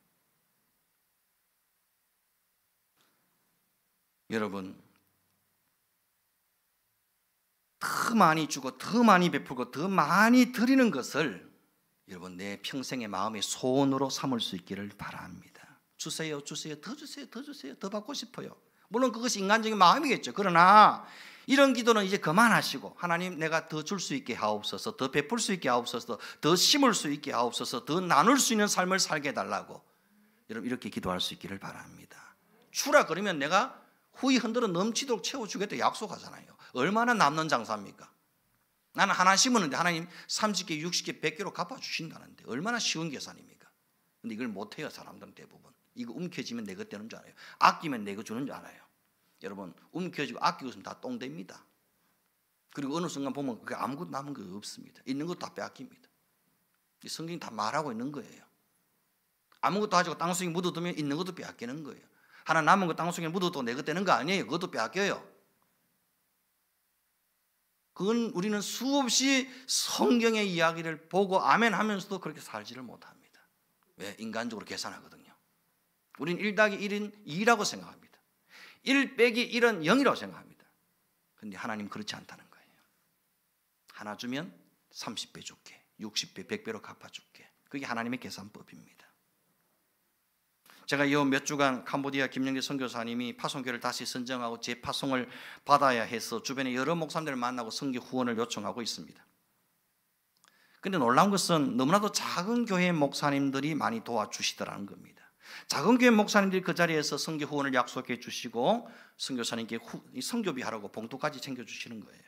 여러분 더 많이 주고 더 많이 베풀고 더 많이 드리는 것을 여러분 내 평생의 마음의 소원으로 삼을 수 있기를 바랍니다. 주세요, 주세요, 더 주세요, 더 주세요, 더 받고 싶어요. 물론 그것이 인간적인 마음이겠죠. 그러나 이런 기도는 이제 그만하시고, 하나님 내가 더 줄 수 있게 하옵소서, 더 베풀 수 있게 하옵소서, 더 심을 수 있게 하옵소서, 더 나눌 수 있는 삶을 살게 해달라고 여러분 이렇게 기도할 수 있기를 바랍니다. 주라 그러면 내가 후이 흔들어 넘치도록 채워주겠다 약속하잖아요. 얼마나 남는 장사입니까? 나는 하나 심었는데 하나님 30개, 60개, 100개로 갚아주신다는데 얼마나 쉬운 계산입니까? 근데 이걸 못해요. 사람들은 대부분. 이거 움켜쥐면 내 것 되는 줄 알아요. 아끼면 내 거 주는 줄 알아요. 여러분 움켜쥐고 아끼고 있으면 다 똥됩니다. 그리고 어느 순간 보면 그게 아무것도 남은 거 없습니다. 있는 것도 다 빼앗깁니다. 이 성경이 다 말하고 있는 거예요. 아무것도 가지고 땅속에 묻어두면 있는 것도 빼앗기는 거예요. 하나 남은 거 땅속에 묻어도 내 것 되는 거 아니에요. 그것도 빼앗겨요. 그건 우리는 수없이 성경의 이야기를 보고 아멘 하면서도 그렇게 살지를 못합니다. 왜? 인간적으로 계산하거든요. 우리는 1 더하기 1은 2라고 생각합니다. 1 빼기 1은 0이라고 생각합니다. 그런데 하나님 그렇지 않다는 거예요. 하나 주면 30배 줄게, 60배, 100배로 갚아줄게. 그게 하나님의 계산법입니다. 제가 이 몇 주간 캄보디아 김영기 선교사님이 파송교회를 다시 선정하고 재파송을 받아야 해서 주변에 여러 목사님들을 만나고 선교 후원을 요청하고 있습니다. 그런데 놀라운 것은 너무나도 작은 교회 목사님들이 많이 도와주시더라는 겁니다. 작은 교회 목사님들이 그 자리에서 선교 후원을 약속해 주시고 선교사님께 선교비 하라고 봉투까지 챙겨주시는 거예요.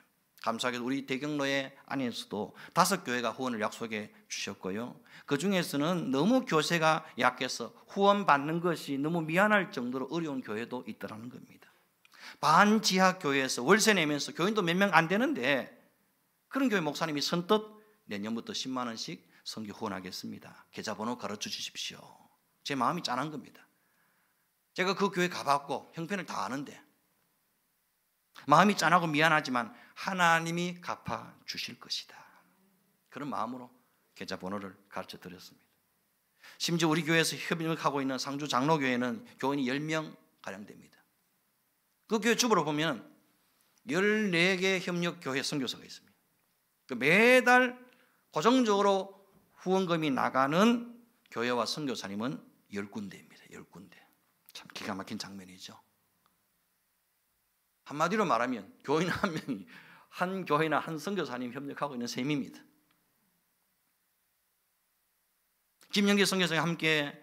감사하게도 우리 대경로회 안에서도 5교회가 후원을 약속해 주셨고요. 그 중에서는 너무 교세가 약해서 후원 받는 것이 너무 미안할 정도로 어려운 교회도 있더라는 겁니다. 반지하 교회에서 월세 내면서 교인도 몇 명 안 되는데 그런 교회 목사님이 선뜻 내년부터 10만 원씩 선교 후원하겠습니다. 계좌번호 가르쳐 주십시오. 제 마음이 짠한 겁니다. 제가 그 교회 가봤고 형편을 다 아는데 마음이 짠하고 미안하지만 하나님이 갚아주실 것이다. 그런 마음으로 계좌번호를 가르쳐 드렸습니다. 심지어 우리 교회에서 협력하고 있는 상주 장로교회는 교인이 10명가량 됩니다. 그 교회 주보로 보면 14개 협력교회 선교사가 있습니다. 매달 고정적으로 후원금이 나가는 교회와 선교사님은 10군데입니다. 10군데. 참 기가 막힌 장면이죠. 한마디로 말하면 교인 한 명이 한 교회나 한 선교사님 협력하고 있는 셈입니다. 김영기 선교사와 함께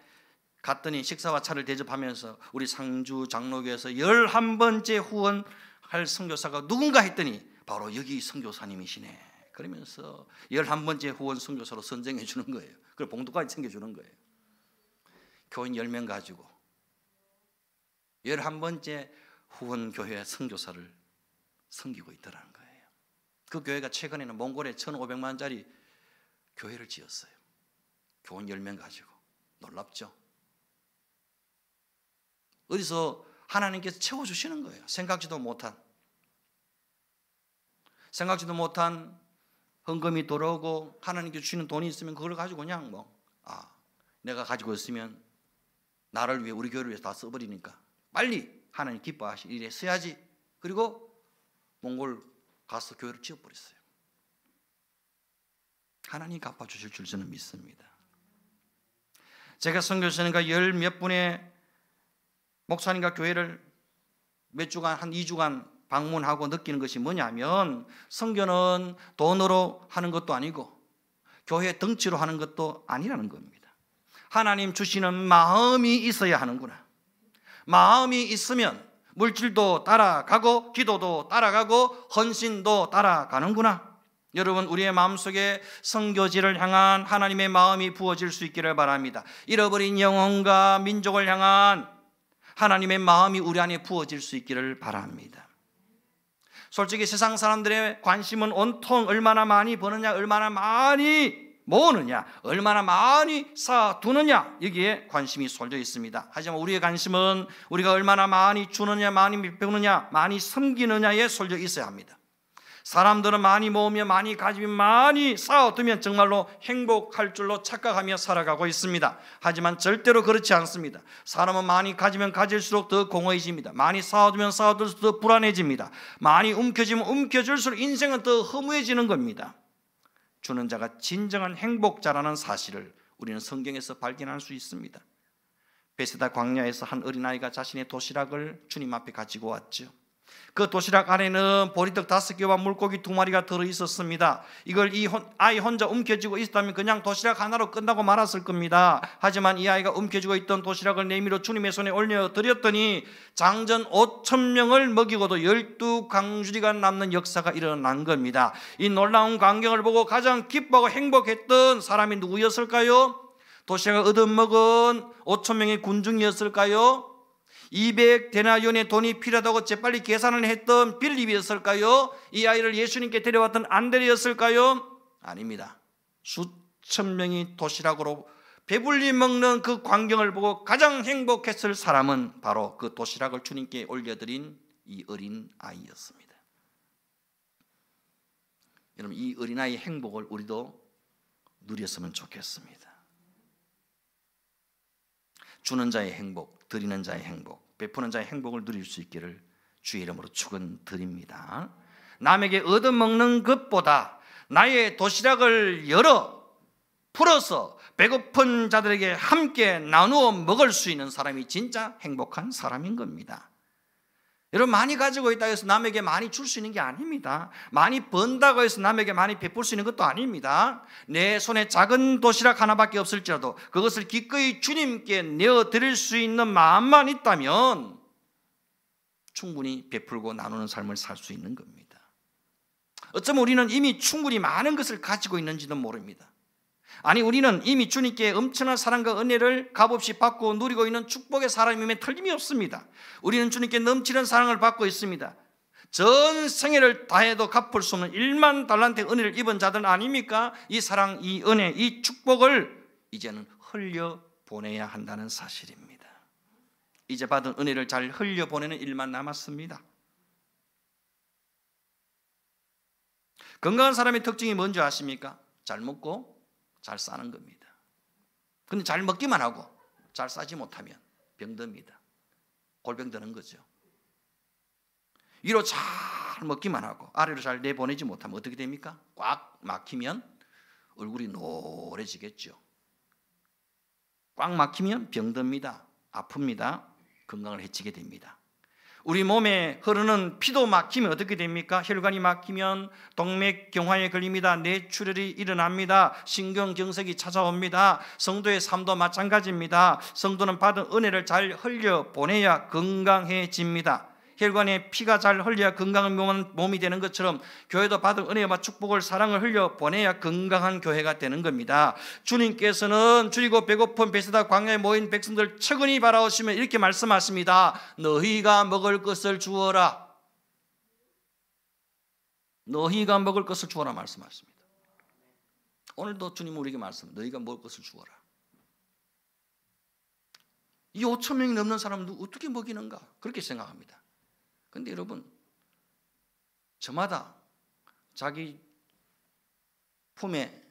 갔더니 식사와 차를 대접하면서 우리 상주 장로교에서 11번째 후원할 선교사가 누군가 했더니 바로 여기 선교사님이시네. 그러면서 11번째 후원 선교사로 선정해 주는 거예요. 그리고 봉투까지 챙겨주는 거예요. 교인 10명 가지고 11번째 후원교회 선교사를 섬기고 있더라는 거예요. 그 교회가 최근에는 몽골에 1,500만 원짜리 교회를 지었어요. 교인 10명 가지고. 놀랍죠? 어디서 하나님께서 채워주시는 거예요. 생각지도 못한 헌금이 들어오고 하나님께 주시는 돈이 있으면 그걸 가지고 그냥 내가 가지고 있으면 나를 위해 우리 교회를 위해서 다 써버리니까 빨리 하나님 기뻐하실 일에 써야지. 그리고 몽골 가서 교회를 지어버렸어요. 하나님 갚아주실 줄 저는 믿습니다. 제가 선교사님과 10몇 분의 목사님과 교회를 몇 주간 한 2주간 방문하고 느끼는 것이 뭐냐면 선교는 돈으로 하는 것도 아니고 교회 덩치로 하는 것도 아니라는 겁니다. 하나님 주시는 마음이 있어야 하는구나. 마음이 있으면 물질도 따라가고 기도도 따라가고 헌신도 따라가는구나. 여러분 우리의 마음속에 선교지를 향한 하나님의 마음이 부어질 수 있기를 바랍니다. 잃어버린 영혼과 민족을 향한 하나님의 마음이 우리 안에 부어질 수 있기를 바랍니다. 솔직히 세상 사람들의 관심은 온통 얼마나 많이 버느냐, 얼마나 많이 모으느냐, 얼마나 많이 쌓아두느냐, 여기에 관심이 쏠려 있습니다. 하지만 우리의 관심은 우리가 얼마나 많이 주느냐, 많이 베푸느냐, 많이 섬기느냐에 쏠려 있어야 합니다. 사람들은 많이 모으면, 많이 가지면, 많이 쌓아두면 정말로 행복할 줄로 착각하며 살아가고 있습니다. 하지만 절대로 그렇지 않습니다. 사람은 많이 가지면 가질수록 더 공허해집니다. 많이 쌓아두면 쌓아둘수록 더 불안해집니다. 많이 움켜쥐면 움켜질수록 인생은 더 허무해지는 겁니다. 주는 자가 진정한 행복자라는 사실을 우리는 성경에서 발견할 수 있습니다. 베세다 광야에서 한 어린아이가 자신의 도시락을 주님 앞에 가지고 왔죠. 그 도시락 안에는 보리떡 5개와 물고기 2마리가 들어있었습니다. 이걸 이 아이 혼자 움켜쥐고 있었다면 그냥 도시락 하나로 끝나고 말았을 겁니다. 하지만 이 아이가 움켜쥐고 있던 도시락을 내밀어 주님의 손에 올려드렸더니 장전 5,000명을 먹이고도 12광주리가 남는 역사가 일어난 겁니다. 이 놀라운 광경을 보고 가장 기뻐하고 행복했던 사람이 누구였을까요? 도시락을 얻어먹은 5,000명의 군중이었을까요? 200데나리온의 돈이 필요하다고 재빨리 계산을 했던 빌립이었을까요? 이 아이를 예수님께 데려왔던 안드레였을까요? 아닙니다. 수천 명이 도시락으로 배불리 먹는 그 광경을 보고 가장 행복했을 사람은 바로 그 도시락을 주님께 올려드린 이 어린 아이였습니다. 여러분, 이 어린아이의 행복을 우리도 누렸으면 좋겠습니다. 주는 자의 행복, 드리는 자의 행복, 베푸는 자의 행복을 누릴 수 있기를 주의 이름으로 축원드립니다. 남에게 얻어먹는 것보다 나의 도시락을 열어 풀어서 배고픈 자들에게 함께 나누어 먹을 수 있는 사람이 진짜 행복한 사람인 겁니다. 여러분, 많이 가지고 있다고 해서 남에게 많이 줄 수 있는 게 아닙니다. 많이 번다고 해서 남에게 많이 베풀 수 있는 것도 아닙니다. 내 손에 작은 도시락 하나밖에 없을지라도 그것을 기꺼이 주님께 내어드릴 수 있는 마음만 있다면 충분히 베풀고 나누는 삶을 살 수 있는 겁니다. 어쩌면 우리는 이미 충분히 많은 것을 가지고 있는지도 모릅니다. 아니, 우리는 이미 주님께 엄청난 사랑과 은혜를 값없이 받고 누리고 있는 축복의 사람임에 틀림이 없습니다. 우리는 주님께 넘치는 사랑을 받고 있습니다. 전 생애를 다해도 갚을 수 없는 1만 달란트의 은혜를 입은 자들 아닙니까? 이 사랑, 이 은혜, 이 축복을 이제는 흘려보내야 한다는 사실입니다. 이제 받은 은혜를 잘 흘려보내는 일만 남았습니다. 건강한 사람의 특징이 뭔지 아십니까? 잘 먹고 잘 싸는 겁니다. 근데 잘 먹기만 하고 잘 싸지 못하면 병듭니다. 골병 드는 거죠. 위로 잘 먹기만 하고 아래로 잘 내보내지 못하면 어떻게 됩니까? 꽉 막히면 얼굴이 노래지겠죠. 꽉 막히면 병듭니다. 아픕니다. 건강을 해치게 됩니다. 우리 몸에 흐르는 피도 막히면 어떻게 됩니까? 혈관이 막히면 동맥경화에 걸립니다. 뇌출혈이 일어납니다. 신경경색이 찾아옵니다. 성도의 삶도 마찬가지입니다. 성도는 받은 은혜를 잘 흘려보내야 건강해집니다. 혈관에 피가 잘 흘려야 건강한 몸이 되는 것처럼 교회도 받은 은혜와 축복을 사랑을 흘려보내야 건강한 교회가 되는 겁니다. 주님께서는 줄이고 배고픈 베세다 광야에 모인 백성들 측은히 바라오시면 이렇게 말씀하십니다. 너희가 먹을 것을 주어라. 너희가 먹을 것을 주어라 말씀하십니다. 오늘도 주님은 우리에게 말씀합니다. 너희가 먹을 것을 주어라. 이 5,000명이 넘는 사람은 어떻게 먹이는가? 그렇게 생각합니다. 근데 여러분, 저마다 자기 품에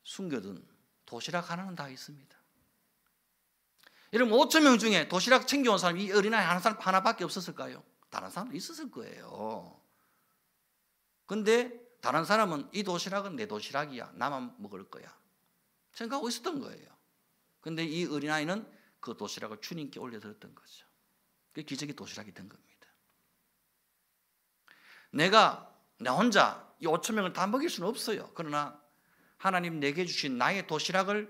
숨겨둔 도시락 하나는 다 있습니다. 여러분, 5,000명 중에 도시락 챙겨온 사람이 이 어린아이 하나밖에 없었을까요? 다른 사람도 있었을 거예요. 근데 다른 사람은 이 도시락은 내 도시락이야, 나만 먹을 거야 생각하고 있었던 거예요. 근데 이 어린아이는 그 도시락을 주님께 올려드렸던 거죠. 그게 기적의 도시락이 된 겁니다. 나 혼자 이 5,000명을 다 먹일 수는 없어요. 그러나 하나님 내게 주신 나의 도시락을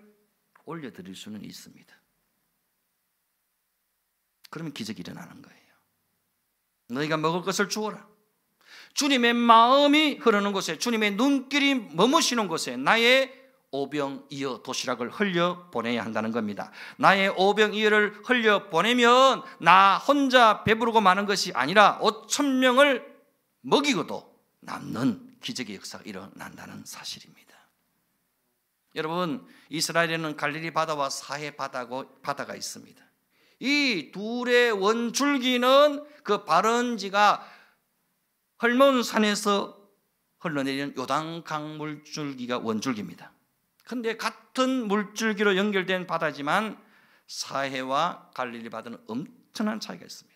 올려드릴 수는 있습니다. 그러면 기적이 일어나는 거예요. 너희가 먹을 것을 주어라. 주님의 마음이 흐르는 곳에, 주님의 눈길이 머무시는 곳에 나의 오병이어 도시락을 흘려보내야 한다는 겁니다. 나의 오병이어를 흘려보내면 나 혼자 배부르고 마는 것이 아니라 5,000명을 먹이고도 남는 기적의 역사가 일어난다는 사실입니다. 여러분, 이스라엘에는 갈릴리 바다와 사해 바다가 있습니다. 이 둘의 원줄기는 그 발원지가 헐몬산에서 흘러내리는 요단강 물줄기가 원줄기입니다. 그런데 같은 물줄기로 연결된 바다지만 사해와 갈릴리 바다는 엄청난 차이가 있습니다.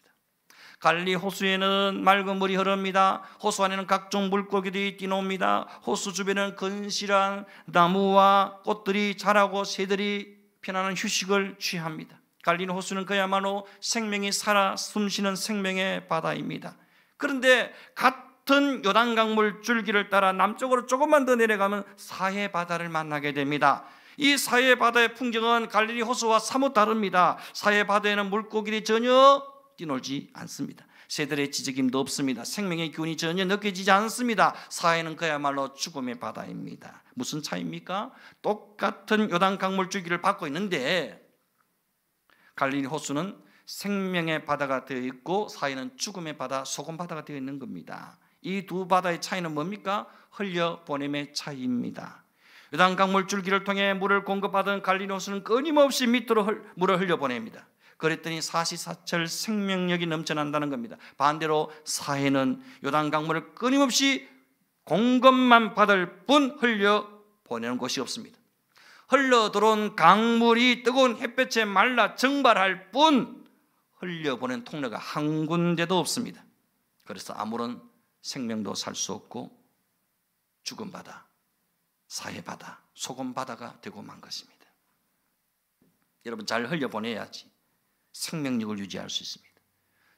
갈릴리 호수에는 맑은 물이 흐릅니다. 호수 안에는 각종 물고기들이 뛰노옵니다. 호수 주변에는 건실한 나무와 꽃들이 자라고 새들이 편안한 휴식을 취합니다. 갈릴리 호수는 그야말로 생명이 살아 숨쉬는 생명의 바다입니다. 그런데 같은 요단강물 줄기를 따라 남쪽으로 조금만 더 내려가면 사해 바다를 만나게 됩니다. 이 사해 바다의 풍경은 갈릴리 호수와 사뭇 다릅니다. 사해 바다에는 물고기들이 전혀 뛰놀지 않습니다. 새들의 지저김도 없습니다. 생명의 기운이 전혀 느껴지지 않습니다. 사해는 그야말로 죽음의 바다입니다. 무슨 차이입니까? 똑같은 요단강물 줄기를 받고 있는데 갈릴리 호수는 생명의 바다가 되어 있고 사해는 죽음의 바다, 소금 바다가 되어 있는 겁니다. 이 두 바다의 차이는 뭡니까? 흘려보냄의 차이입니다. 요단강물 줄기를 통해 물을 공급받은 갈릴리 호수는 끊임없이 밑으로 물을 흘려보냅니다. 그랬더니 사시사철 생명력이 넘쳐난다는 겁니다. 반대로 사해는 요단강물을 끊임없이 공급만 받을 뿐 흘려보내는 곳이 없습니다. 흘러들어온 강물이 뜨거운 햇볕에 말라 증발할 뿐 흘려보낸 통로가 한 군데도 없습니다. 그래서 아무런 생명도 살 수 없고 죽은 바다, 사해 바다, 소금 바다가 되고 만 것입니다. 여러분, 잘 흘려보내야지 생명력을 유지할 수 있습니다.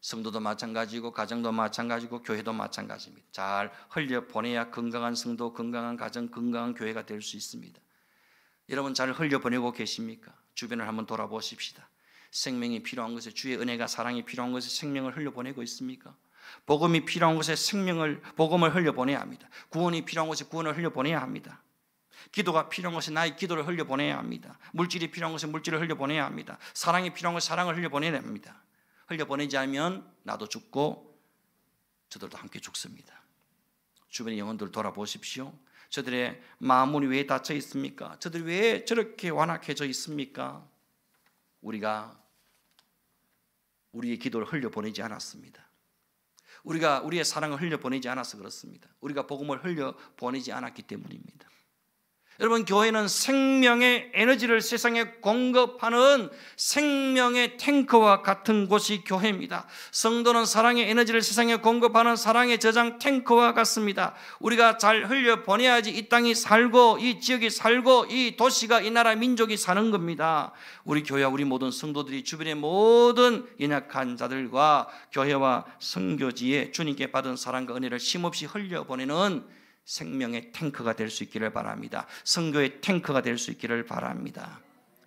성도도 마찬가지고 가정도 마찬가지고 교회도 마찬가지입니다. 잘 흘려보내야 건강한 성도, 건강한 가정, 건강한 교회가 될 수 있습니다. 여러분, 잘 흘려보내고 계십니까? 주변을 한번 돌아보십시다. 생명이 필요한 곳에, 주의 은혜가 사랑이 필요한 곳에 생명을 흘려보내고 있습니까? 복음이 필요한 곳에 복음을 흘려보내야 합니다. 구원이 필요한 곳에 구원을 흘려보내야 합니다. 기도가 필요한 곳에 나의 기도를 흘려보내야 합니다. 물질이 필요한 곳에 물질을 흘려보내야 합니다. 사랑이 필요한 곳에 사랑을 흘려보내야 합니다. 흘려보내지 않으면 나도 죽고 저들도 함께 죽습니다. 주변의 영혼들 돌아보십시오. 저들의 마음문이 왜 닫혀 있습니까? 저들이 왜 저렇게 완악해져 있습니까? 우리가 우리의 기도를 흘려보내지 않았습니다. 우리가 우리의 사랑을 흘려보내지 않아서 그렇습니다. 우리가 복음을 흘려보내지 않았기 때문입니다. 여러분, 교회는 생명의 에너지를 세상에 공급하는 생명의 탱크와 같은 곳이 교회입니다. 성도는 사랑의 에너지를 세상에 공급하는 사랑의 저장 탱크와 같습니다. 우리가 잘 흘려보내야지 이 땅이 살고 이 지역이 살고 이 도시가 이 나라 민족이 사는 겁니다. 우리 교회와 우리 모든 성도들이 주변의 모든 연약한 자들과 교회와 선교지에 주님께 받은 사랑과 은혜를 쉼없이 흘려보내는 생명의 탱크가 될 수 있기를 바랍니다. 선교의 탱크가 될 수 있기를 바랍니다.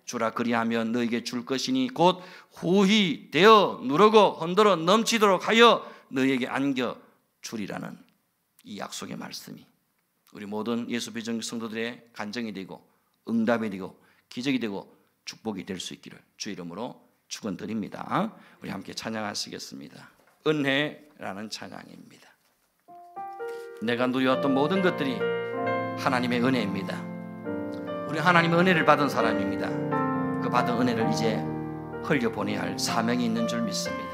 주라 그리하면 너에게 줄 것이니 곧 후히 되어 누르고 흔들어 넘치도록 하여 너에게 안겨 주리라는 이 약속의 말씀이 우리 모든 예수 배정 성도들의 간증이 되고 응답이 되고 기적이 되고 축복이 될 수 있기를 주 이름으로 축원드립니다. 우리 함께 찬양하시겠습니다. 은혜라는 찬양입니다. 내가 누려왔던 모든 것들이 하나님의 은혜입니다. 우리 하나님의 은혜를 받은 사람입니다. 그 받은 은혜를 이제 흘려보내야 할 사명이 있는 줄 믿습니다.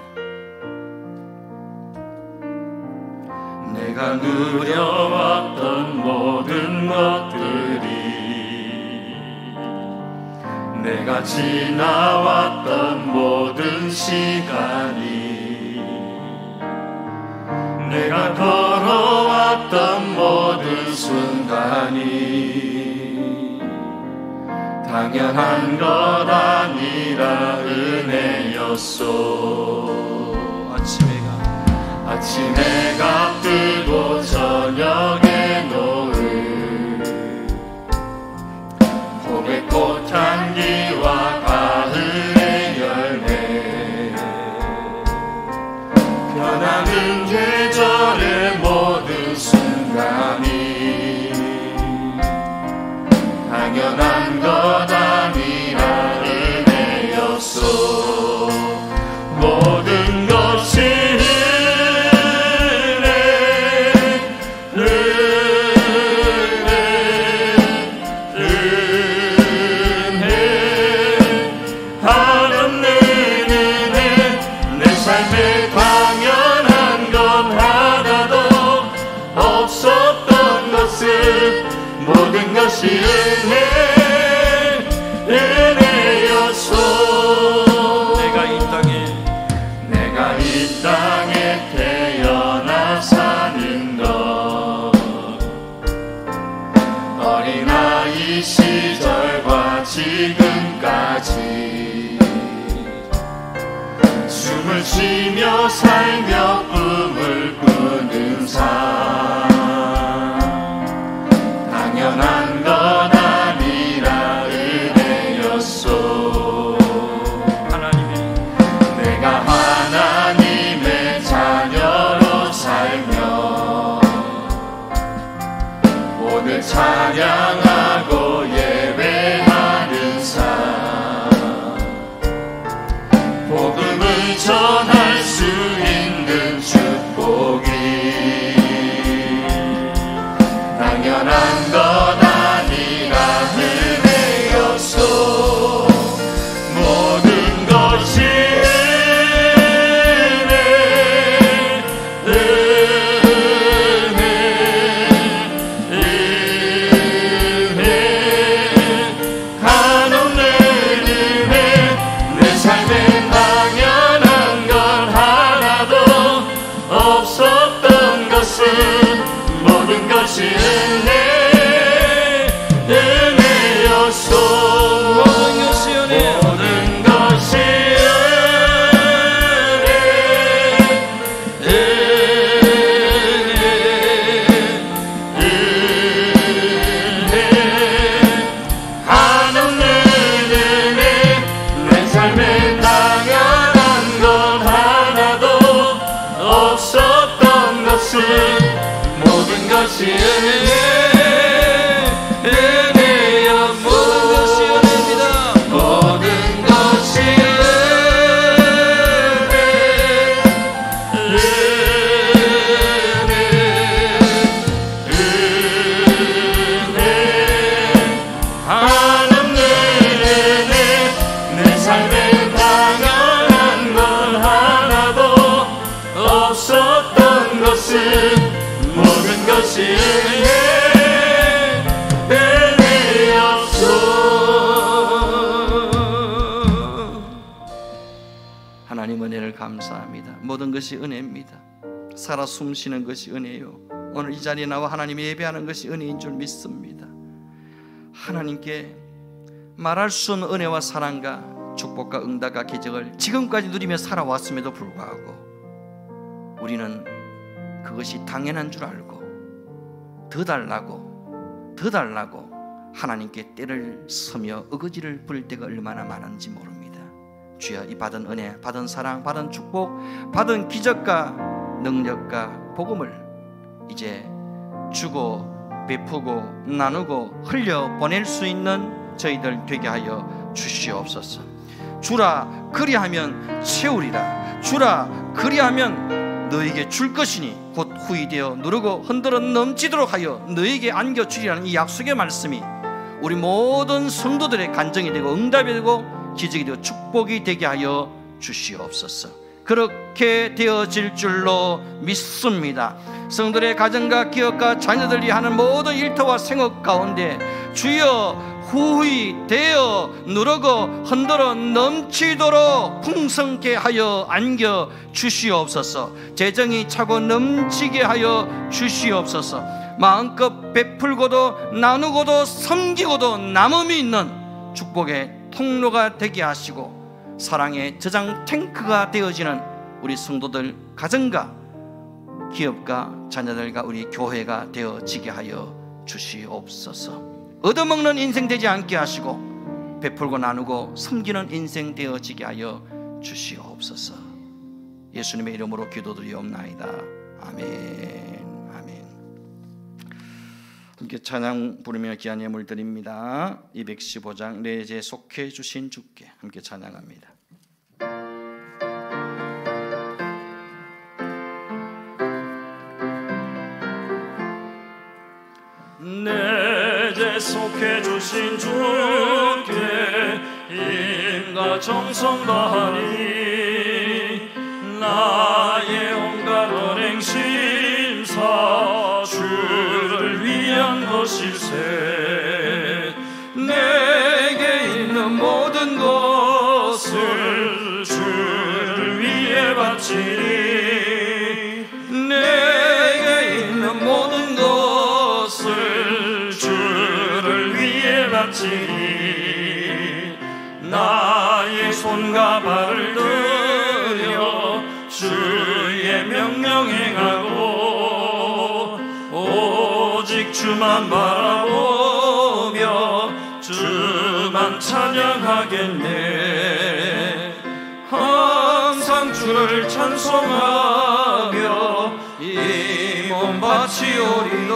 내가 누려왔던 모든 것들이 내가 지나왔던 모든 시간이 내가 걸어왔던 모든 순간이 당연한 것 아니라 은혜였소. 아침 해가 뜨고 저녁에 노을 봄의 꽃향기와 가을의 열매 변하는 계절의 모든 순간이 당연한 것 아니라 은혜였소. 모든 것이 모든 것이 은혜였소. 내가 이 땅에 어린아이 시절과 지금까지 춤을 쉬며 살며 꿈을 꾸는 삶 당연한 것 아니라 은혜였소. 내가 하나님의 자녀로 살며 오늘 찬양하고 예배하는 삶 복음을 전할 수 있는 축복이 당연한 것 아니라 은혜였소. 모든 것이 모든 것이 은혜, 은혜였소. 모든 것이 은혜, 모든 것이 은혜, 은혜, 한없는 은혜. 내 삶에 당연한 것 하나도 없었던 것은 모든 것이 은혜, 은혜여. 모든 것이 은혜입니다. 모든 것이 은혜, 은혜, 은혜, 한없는 은혜. 내 삶에 당연한 것 하나도 없었던 것은 모든 것이 은혜, 은혜였소. 하나님 은혜를 감사합니다. 모든 것이 은혜입니다. 살아 숨쉬는 것이 은혜요. 오늘 이 자리에 나와 하나님 예배하는 것이 은혜인 줄 믿습니다. 하나님께 말할 수 없는 은혜와 사랑과 축복과 응답과 기적을 지금까지 누리며 살아왔음에도 불구하고 우리는 그것이 당연한 줄 알고 더 달라고 하나님께 때를 서며 어거지를 부릴 때가 얼마나 많은지 모릅니다. 주여, 이 받은 은혜, 받은 사랑, 받은 축복, 받은 기적과 능력과 복음을 이제 주고 베푸고 나누고 흘려 보낼 수 있는 저희들 되게 하여 주시옵소서. 주라 그리하면 채우리라. 주라 그리하면 너에게 줄 것이니 곧 후이되어 누르고 흔들어 넘치도록 하여 너에게 안겨주리라는 이 약속의 말씀이 우리 모든 성도들의 간증이 되고 응답이 되고 기적이 되고 축복이 되게 하여 주시옵소서. 그렇게 되어질 줄로 믿습니다. 성도들의 가정과 기업과 자녀들이 하는 모든 일터와 생업 가운데 주여 후히 되어 누르고 흔들어 넘치도록 풍성케 하여 안겨 주시옵소서. 재정이 차고 넘치게 하여 주시옵소서. 마음껏 베풀고도 나누고도 섬기고도 남음이 있는 축복의 통로가 되게 하시고 사랑의 저장 탱크가 되어지는 우리 성도들 가정과 기업과 자녀들과 우리 교회가 되어지게 하여 주시옵소서. 얻어먹는 인생 되지 않게 하시고 베풀고 나누고 섬기는 인생 되어지게 하여 주시옵소서. 예수님의 이름으로 기도드리옵나이다. 아멘. 아멘. 함께 찬양 부르며 귀한 예물 드립니다. 215장 내 죄 속해 주신 주께 함께 찬양합니다. 내 죄 속해 주신 주께 힘과 정성 다하니 나의 온갖 언행 심사 주를 위한 것일세. 내게 있는 모든 것을 주를 위해 바치니 내게 있는 모든 것을 주를 바치리 나의 손과 발을 들여 주의 명령 행하고 오직 주만 바라보며 주만 찬양하겠네. 항상 주를 찬송하며 이 몸 바치오리다.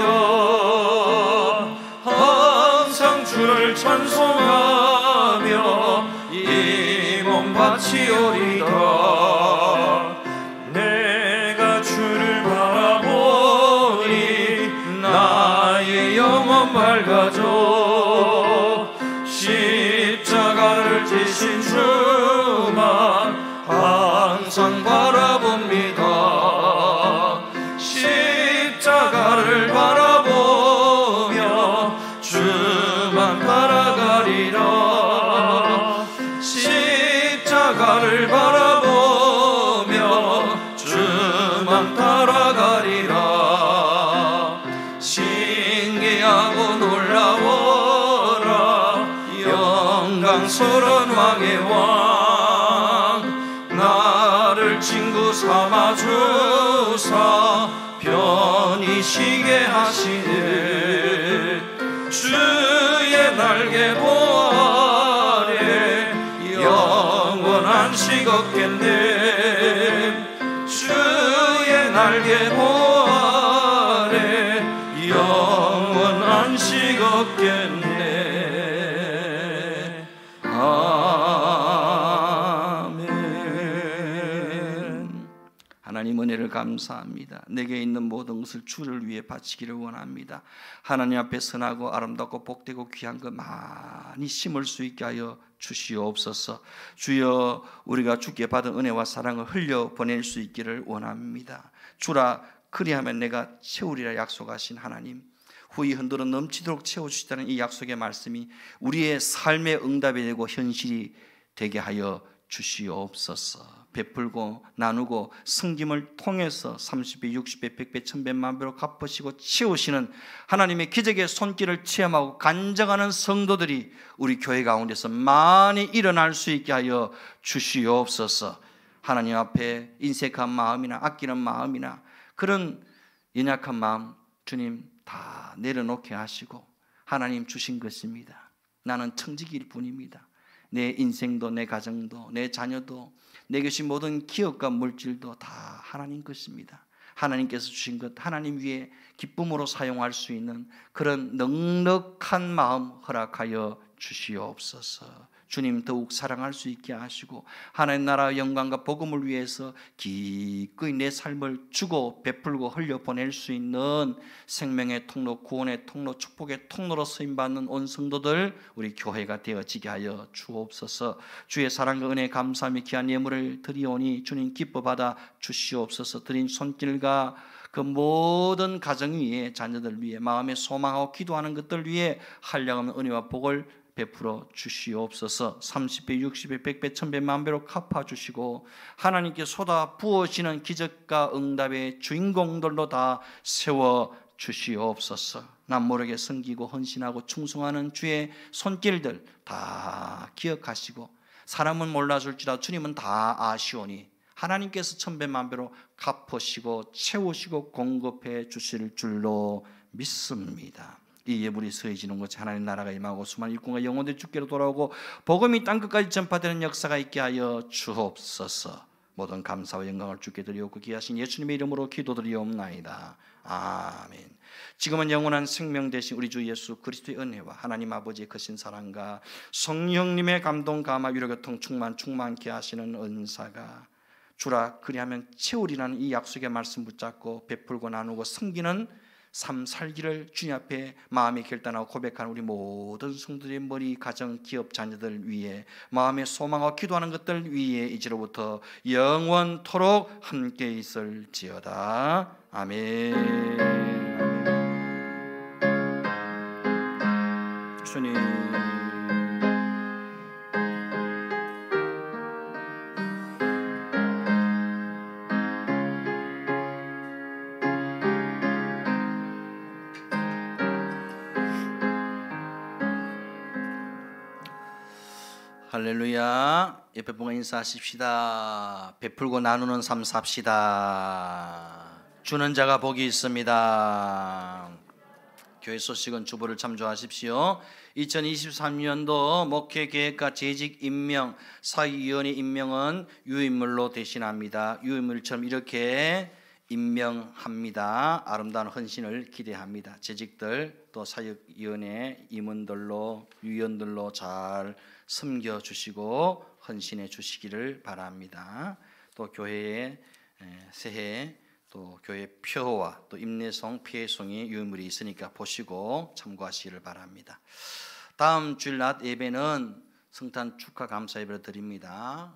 항상 주를 찬송하며 이 몸 바치오리다. 내가 주를 바라보니 나의 영혼 밝아져. 십자가를 지신 주만 항상 바라봅니다. 십자가를 바라보며 주만 따라가리라. 십자가를 바라보며 주만 따라가리라. 신기하고 놀라워라 영광스러운 왕의 왕. 나를 친구 삼아 주사 편히 쉬게 하시네. 주의 날개 보아래 영원한 식 없겠네. 주의 날개 보아래 영원한 식 없겠네. 아멘. 하나님 은혜를 감사합니다. 내게 있는 모든 것을 주를 위해 바치기를 원합니다. 하나님 앞에 선하고 아름답고 복되고 귀한 것 많이 심을 수 있게 하여 주시옵소서. 주여, 우리가 주께 받은 은혜와 사랑을 흘려 보낼 수 있기를 원합니다. 주라 그리하면 내가 채우리라 약속하신 하나님, 후이 흔들어 넘치도록 채워주시다는 이 약속의 말씀이 우리의 삶의 응답이 되고 현실이 되게 하여 주시옵소서. 베풀고 나누고 섬김을 통해서 30배, 60배, 100배, 1000배, 만배로 갚으시고 채우시는 하나님의 기적의 손길을 체험하고 간증하는 성도들이 우리 교회 가운데서 많이 일어날 수 있게 하여 주시옵소서. 하나님 앞에 인색한 마음이나 아끼는 마음이나 그런 연약한 마음 주님 다 내려놓게 하시고, 하나님 주신 것입니다. 나는 청지기일 뿐입니다. 내 인생도 내 가정도 내 자녀도 내 것이 모든 기업과 물질도 다 하나님 것입니다. 하나님께서 주신 것 하나님 위에 기쁨으로 사용할 수 있는 그런 넉넉한 마음 허락하여 주시옵소서. 주님 더욱 사랑할 수 있게 하시고 하나님 나라 영광과 복음을 위해서 기꺼이 내 삶을 주고 베풀고 흘려보낼 수 있는 생명의 통로, 구원의 통로, 축복의 통로로 쓰임받는 온 성도들 우리 교회가 되어지게 하여 주옵소서. 주의 사랑과 은혜 감사하며 귀한 예물을 드리오니 주님 기뻐 받아 주시옵소서. 드린 손길과 그 모든 가정 위에 자녀들 위에 마음에 소망하고 기도하는 것들 위에 한량없는 은혜와 복을 베풀어 주시옵소서. 30배, 60배, 100배, 1000배, 만배로 갚아주시고 하나님께 쏟아 부어지는 기적과 응답의 주인공들로 다 세워 주시옵소서. 남모르게 섬기고 헌신하고 충성하는 주의 손길들 다 기억하시고 사람은 몰라줄지라 주님은 다 아시오니 하나님께서 1000배, 만배로 갚으시고 채우시고 공급해 주실 줄로 믿습니다. 이 예물이 서해지는 곳에 하나님 나라가 임하고 수많은 일꾼과 영혼들이 주께로 돌아오고 복음이 땅끝까지 전파되는 역사가 있게 하여 주옵소서. 모든 감사와 영광을 주께 드리옵고 귀하신 예수님의 이름으로 기도드리옵나이다. 아멘. 지금은 영원한 생명 되신 우리 주 예수 그리스도의 은혜와 하나님 아버지의 크신 사랑과 성령님의 감동 감화 위로 교통 충만케 하시는 은사가 주라 그리하면 채우리라는 이 약속의 말씀 붙잡고 베풀고 나누고 섬기는 삶 살기를 주님 앞에 마음이 결단하고 고백하는 우리 모든 성도들의 머리, 가정, 기업, 자녀들 위해 마음에 소망하고 기도하는 것들 위에 이제로부터 영원토록 함께 있을지어다. 아멘. 주님 할렐루야. 옆에 분과 인사하십시다. 베풀고 나누는 삶 삽시다. 주는 자가 복이 있습니다. 교회 소식은 주보를 참조하십시오. 2023년도 목회계획과 재직 임명, 사위위원회 임명은 유인물로 대신합니다. 유인물처럼 이렇게 임명합니다. 아름다운 헌신을 기대합니다. 재직들 또 사역위원회 임원들로 위원들로 잘 섬겨주시고 헌신해 주시기를 바랍니다. 또 교회의 새해 또 교회 표와 또 임내송, 피해송이 유물이 있으니까 보시고 참고하시기를 바랍니다. 다음 주일 낮 예배는 성탄 축하 감사 예배를 드립니다.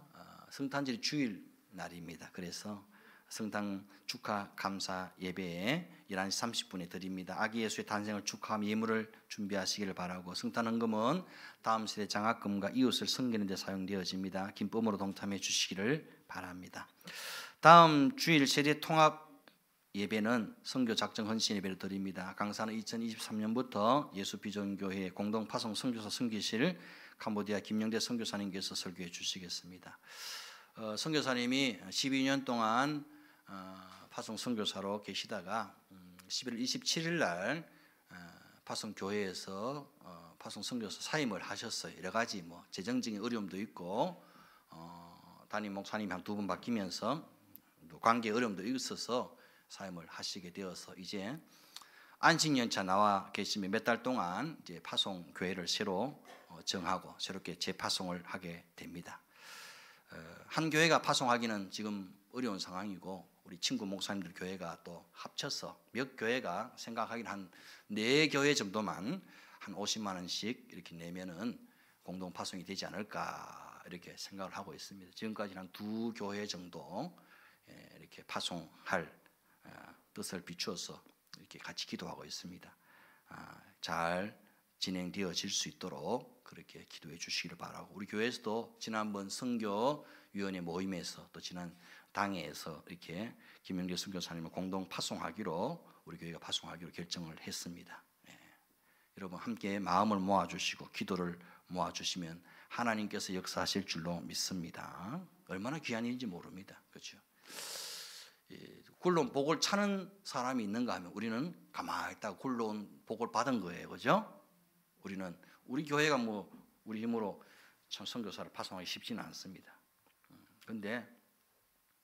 성탄절이 주일 날입니다. 그래서 성탄 축하 감사 예배에 11시 30분에 드립니다. 아기 예수의 탄생을 축하하며 예물을 준비하시기를 바라고, 성탄 헌금은 다음 세대 장학금과 이웃을 섬기는 데 사용되어집니다. 기쁨으로 동참해 주시기를 바랍니다. 다음 주일 세대 통합 예배는 선교 작정 헌신 예배를 드립니다. 강사는 2023년부터 예수비전교회 공동 파송 선교사 섬기실 캄보디아 김영대 선교사님께서 설교해 주시겠습니다. 선교사님이 12년 동안 파송 선교사로 계시다가 11월 27일 날 파송 교회에서 파송 선교사 사임을 하셨어요. 여러 가지 뭐 재정적인 어려움도 있고 담임 목사님이 한 2번 바뀌면서 관계 어려움도 있어서 사임을 하시게 되어서 이제 안식년차 나와 계시면 몇 달 동안 이제 파송 교회를 새로 정하고 새롭게 재파송을 하게 됩니다. 한 교회가 파송하기는 지금 어려운 상황이고, 우리 친구 목사님들 교회가 또 합쳐서 몇 교회가 생각하기는 한 4교회 정도만 한 50만 원씩 이렇게 내면은 공동 파송이 되지 않을까 이렇게 생각을 하고 있습니다. 지금까지는 한 2교회 정도 이렇게 파송할 뜻을 비추어서 이렇게 같이 기도하고 있습니다. 잘 진행되어질 수 있도록 그렇게 기도해 주시기를 바라고, 우리 교회에서도 지난번 선교위원회 모임에서 또 지난 당회에서 이렇게 김영재 선교사님을 공동 파송하기로, 우리 교회가 파송하기로 결정을 했습니다. 여러분 함께 마음을 모아주시고 기도를 모아주시면 하나님께서 역사하실 줄로 믿습니다. 얼마나 귀한 일인지 모릅니다. 그렇죠? 굴러온 복을 차는 사람이 있는가 하면 우리는 가만히 있다가 굴러온 복을 받은 거예요. 그죠? 우리는 우리 교회가 뭐 우리 힘으로 참 선교사를 파송하기 쉽지는 않습니다. 그런데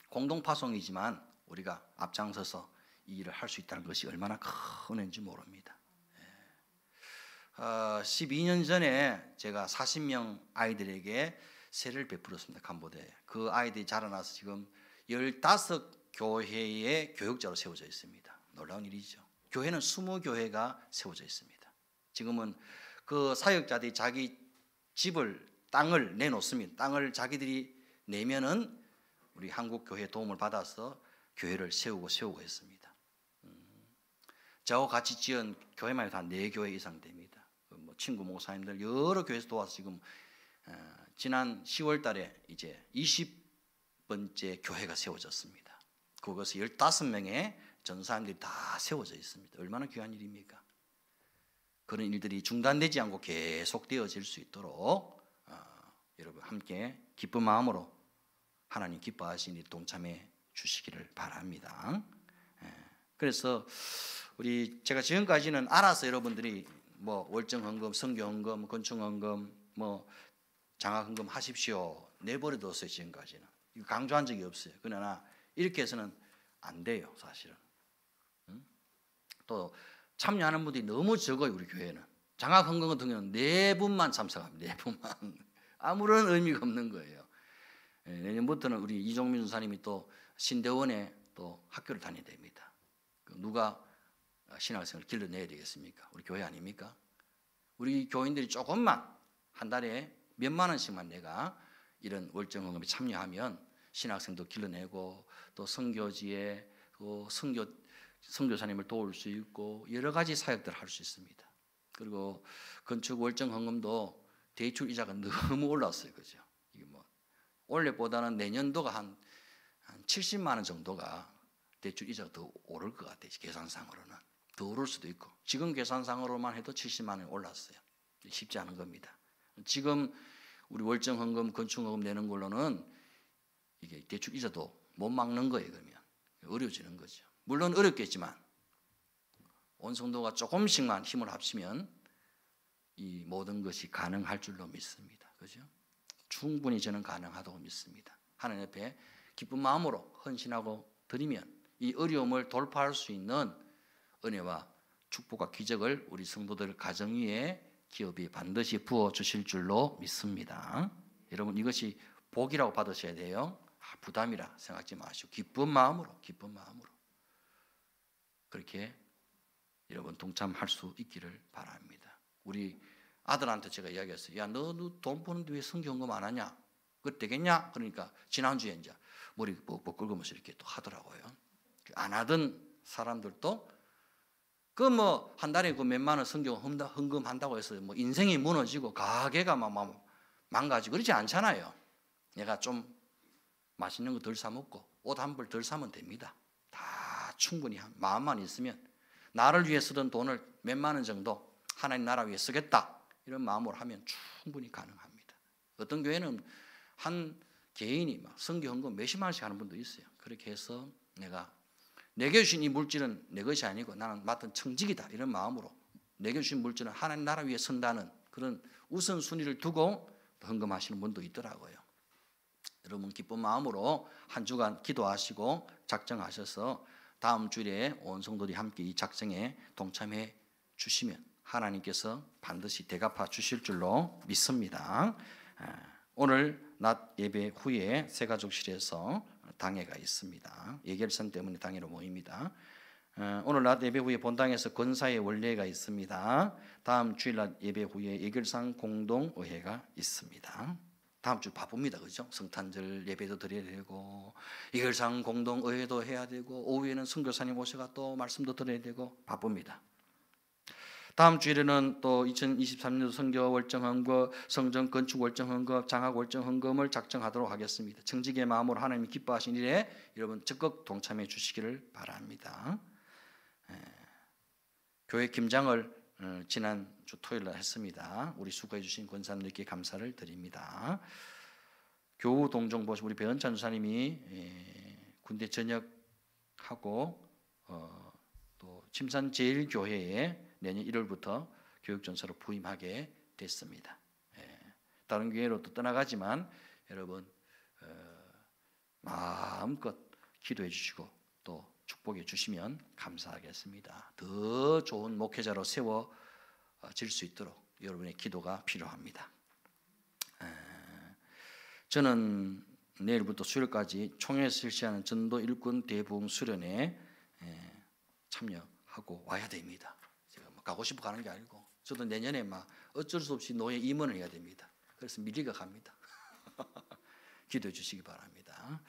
공동 파송이지만 우리가 앞장서서 이 일을 할 수 있다는 것이 얼마나 큰 은혜인지 모릅니다. 12년 전에 제가 40명 아이들에게 세를 베풀었습니다. 캄보디아에. 그 아이들이 자라나서 지금 15교회의 교육자로 세워져 있습니다. 놀라운 일이죠. 교회는 20교회가 세워져 있습니다. 지금은 그 사역자들이 자기 집을, 땅을 내놓습니다. 땅을 자기들이 내면은 우리 한국 교회 도움을 받아서 교회를 세우고 했습니다. 저하고 같이 지은 교회만 해도 한 4교회 이상 됩니다. 뭐 친구 목사님들 여러 교회에서 도와서 지금 지난 10월 달에 이제 20번째 교회가 세워졌습니다. 그것이 15명의 전사님들이 다 세워져 있습니다. 얼마나 귀한 일입니까? 그런 일들이 중단되지 않고 계속 되어질 수 있도록 여러분 함께 기쁜 마음으로 하나님 기뻐하시는 일 동참해 주시기를 바랍니다. 그래서 제가 지금까지는 알아서 여러분들이 뭐 월정 헌금, 선교 헌금, 건축 헌금, 뭐 장학 헌금 하십시오 내버려뒀어요. 지금까지는 이거 강조한 적이 없어요. 그러나 이렇게 해서는 안 돼요, 사실은. 또 참여하는 분들이 너무 적어요. 우리 교회는 장학 헌금 같은 경우는 4분만 참석합니다. 4분만. 아무런 의미가 없는 거예요. 내년부터는 우리 이종민 선사님이 또 신대원에 또 학교를 다녀야 됩니다. 누가 신학생을 길러내야 되겠습니까? 우리 교회 아닙니까? 우리 교인들이 조금만 한 달에 몇만 원씩만 내가 이런 월정 헌금에 참여하면 신학생도 길러내고 또 선교지에 선교사님을 도울 수 있고 여러 가지 사역들을 할 수 있습니다. 그리고 건축 월정 헌금도 대출 이자가 너무 올랐어요. 그죠? 이게 뭐 올해보다는 내년도가 한 70만 원 정도가 대출 이자가 더 오를 것 같아요. 계산상으로는 더 오를 수도 있고, 지금 계산상으로만 해도 70만 원이 올랐어요. 쉽지 않은 겁니다. 지금 우리 월정 헌금, 건축 헌금 내는 걸로는 이게 대출 이자도 못 막는 거예요. 그러면 어려워지는 거죠. 물론 어렵겠지만 온 성도가 조금씩만 힘을 합치면 이 모든 것이 가능할 줄로 믿습니다. 그죠? 충분히 저는 가능하다고 믿습니다. 하나님 앞에 기쁜 마음으로 헌신하고 드리면 이 어려움을 돌파할 수 있는 은혜와 축복과 기적을 우리 성도들 가정 위에 기업이 반드시 부어주실 줄로 믿습니다. 여러분 이것이 복이라고 받으셔야 돼요. 부담이라 생각하지 마시고 기쁜 마음으로 그렇게 여러분 동참할 수 있기를 바랍니다. 우리 아들한테 제가 이야기했어요. 야, 너 돈 버는데 왜 성경금 안 하냐? 그거 되겠냐? 그러니까 지난주에 이제 머리 뻑뻑 긁으면서 이렇게 또 하더라고요. 안 하던 사람들도 그 뭐 한 달에 그 몇만 원 성경 헌금한다고 해서 뭐 인생이 무너지고 가게가 막 망가지고 그렇지 않잖아요. 내가 좀 맛있는 거 덜 사 먹고 옷 한 벌 덜 사면 됩니다. 다 충분히 마음만 있으면 나를 위해 쓰던 돈을 몇만 원 정도 하나님 나라 위해 쓰겠다 이런 마음으로 하면 충분히 가능합니다. 어떤 교회는 한 개인이 막 성경 헌금 몇십만 원씩 하는 분도 있어요. 그렇게 해서 내게 주신 이 물질은 내 것이 아니고 나는 맡은 청직이다 이런 마음으로 내게 주신 물질은 하나님 나라 위에 선다는 그런 우선순위를 두고 헌금하시는 분도 있더라고요. 여러분 기쁜 마음으로 한 주간 기도하시고 작정하셔서 다음 주일에 온 성도들이 함께 이 작정에 동참해 주시면 하나님께서 반드시 대갚아 주실 줄로 믿습니다. 오늘 낮 예배 후에 새가족실에서 당회가 있습니다. 예결선 때문에 당회로 모입니다. 오늘 낮 예배 후에 본당에서 권사의 원례가 있습니다. 다음 주일 낮 예배 후에 예결상 공동의회가 있습니다. 다음 주 바쁩니다. 그죠? 성탄절 예배도 드려야 되고 예결상 공동의회도 해야 되고 오후에는 선교사님 오셔가 또 말씀도 드려야 되고 바쁩니다. 다음 주일에는 또 2023년도 선교 월정 헌금, 성전 건축 월정 헌금, 장학 월정 헌금을 작정하도록 하겠습니다. 청직의 마음으로 하나님이 기뻐하신 일에 여러분 적극 동참해 주시기를 바랍니다. 교회 김장을 지난 주 토요일 날 했습니다. 우리 수고해 주신 권사님들께 감사를 드립니다. 교우 동정보시 우리 배은찬 주사님이 군대 전역하고 또 침산 제일교회에 내년 1월부터 교육전사로 부임하게 됐습니다. 다른 교회로 또 떠나가지만 여러분 마음껏 기도해 주시고 또 축복해 주시면 감사하겠습니다. 더 좋은 목회자로 세워질 수 있도록 여러분의 기도가 필요합니다. 저는 내일부터 수요일까지 총회 실시하는 전도 일꾼 대부흥 수련회에 참여하고 와야 됩니다. 가고 싶어 가는 게 아니고 저도 내년에 막 어쩔 수 없이 노예 임원을 해야 됩니다. 그래서 미리가 갑니다. 기도해 주시기 바랍니다.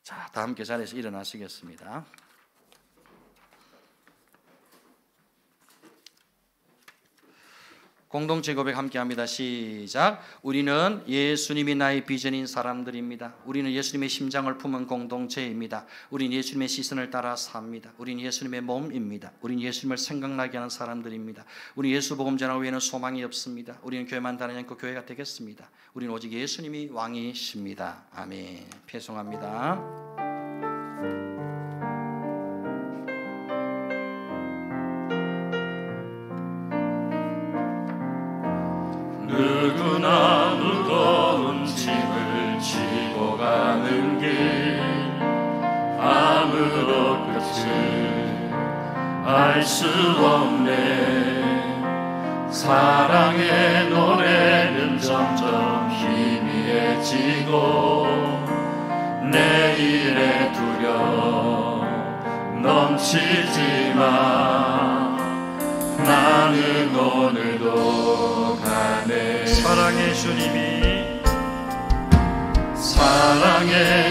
자, 다 함께 자리에서 일어나시겠습니다. 공동체 고백 함께 합니다. 시작. 우리는 예수님이 나의 비전인 사람들입니다. 우리는 예수님의 심장을 품은 공동체입니다. 우리는 예수님의 시선을 따라 삽니다. 우리는 예수님의 몸입니다. 우리는 예수님을 생각나게 하는 사람들입니다. 우리 예수 복음 전하기 위해는 소망이 없습니다. 우리는 교회만 다니지 않고 교회가 되겠습니다. 우리는 오직 예수님이 왕이십니다. 아멘. 배송합니다. 누구나 무거운 짐을 지고 가는 길 아무도 끝을 알 수 없네. 사랑의 노래는 점점 희미해지고 내일의 두려움 넘치지만 나는 오늘도 가네. 사랑의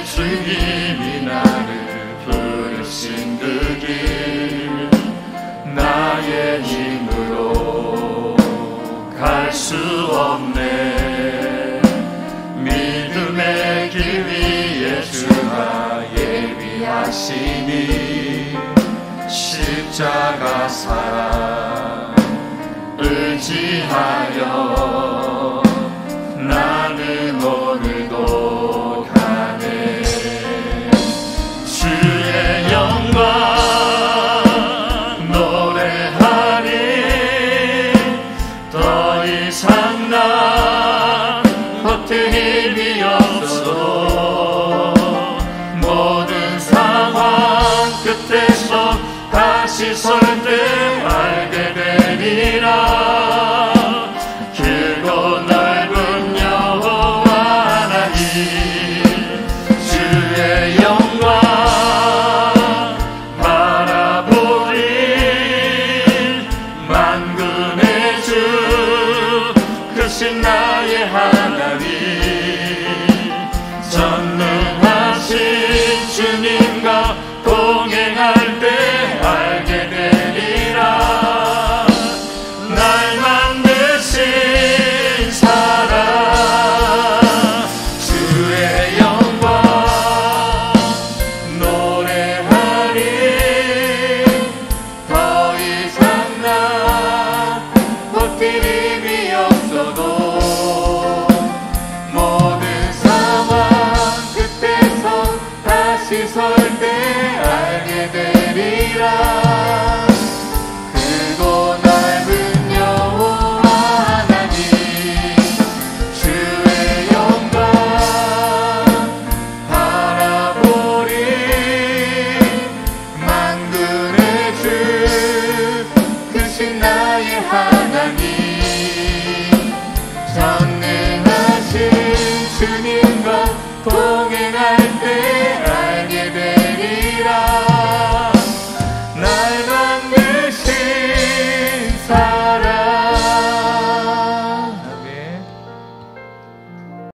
주님이 나를 부르신 그 길 나의 힘으로 갈 수 없네. 믿음의 길 위에 주가 예비하시니 십자가 사랑 의지하여 더 이상 난 버틸 힘이 없어도 모든 상황 끝에서 다시 설 때 알게 되리라. 길고 넓은 여호와 하나님 주의 영광 바라보리. 만군의 주 크신 나의 하나님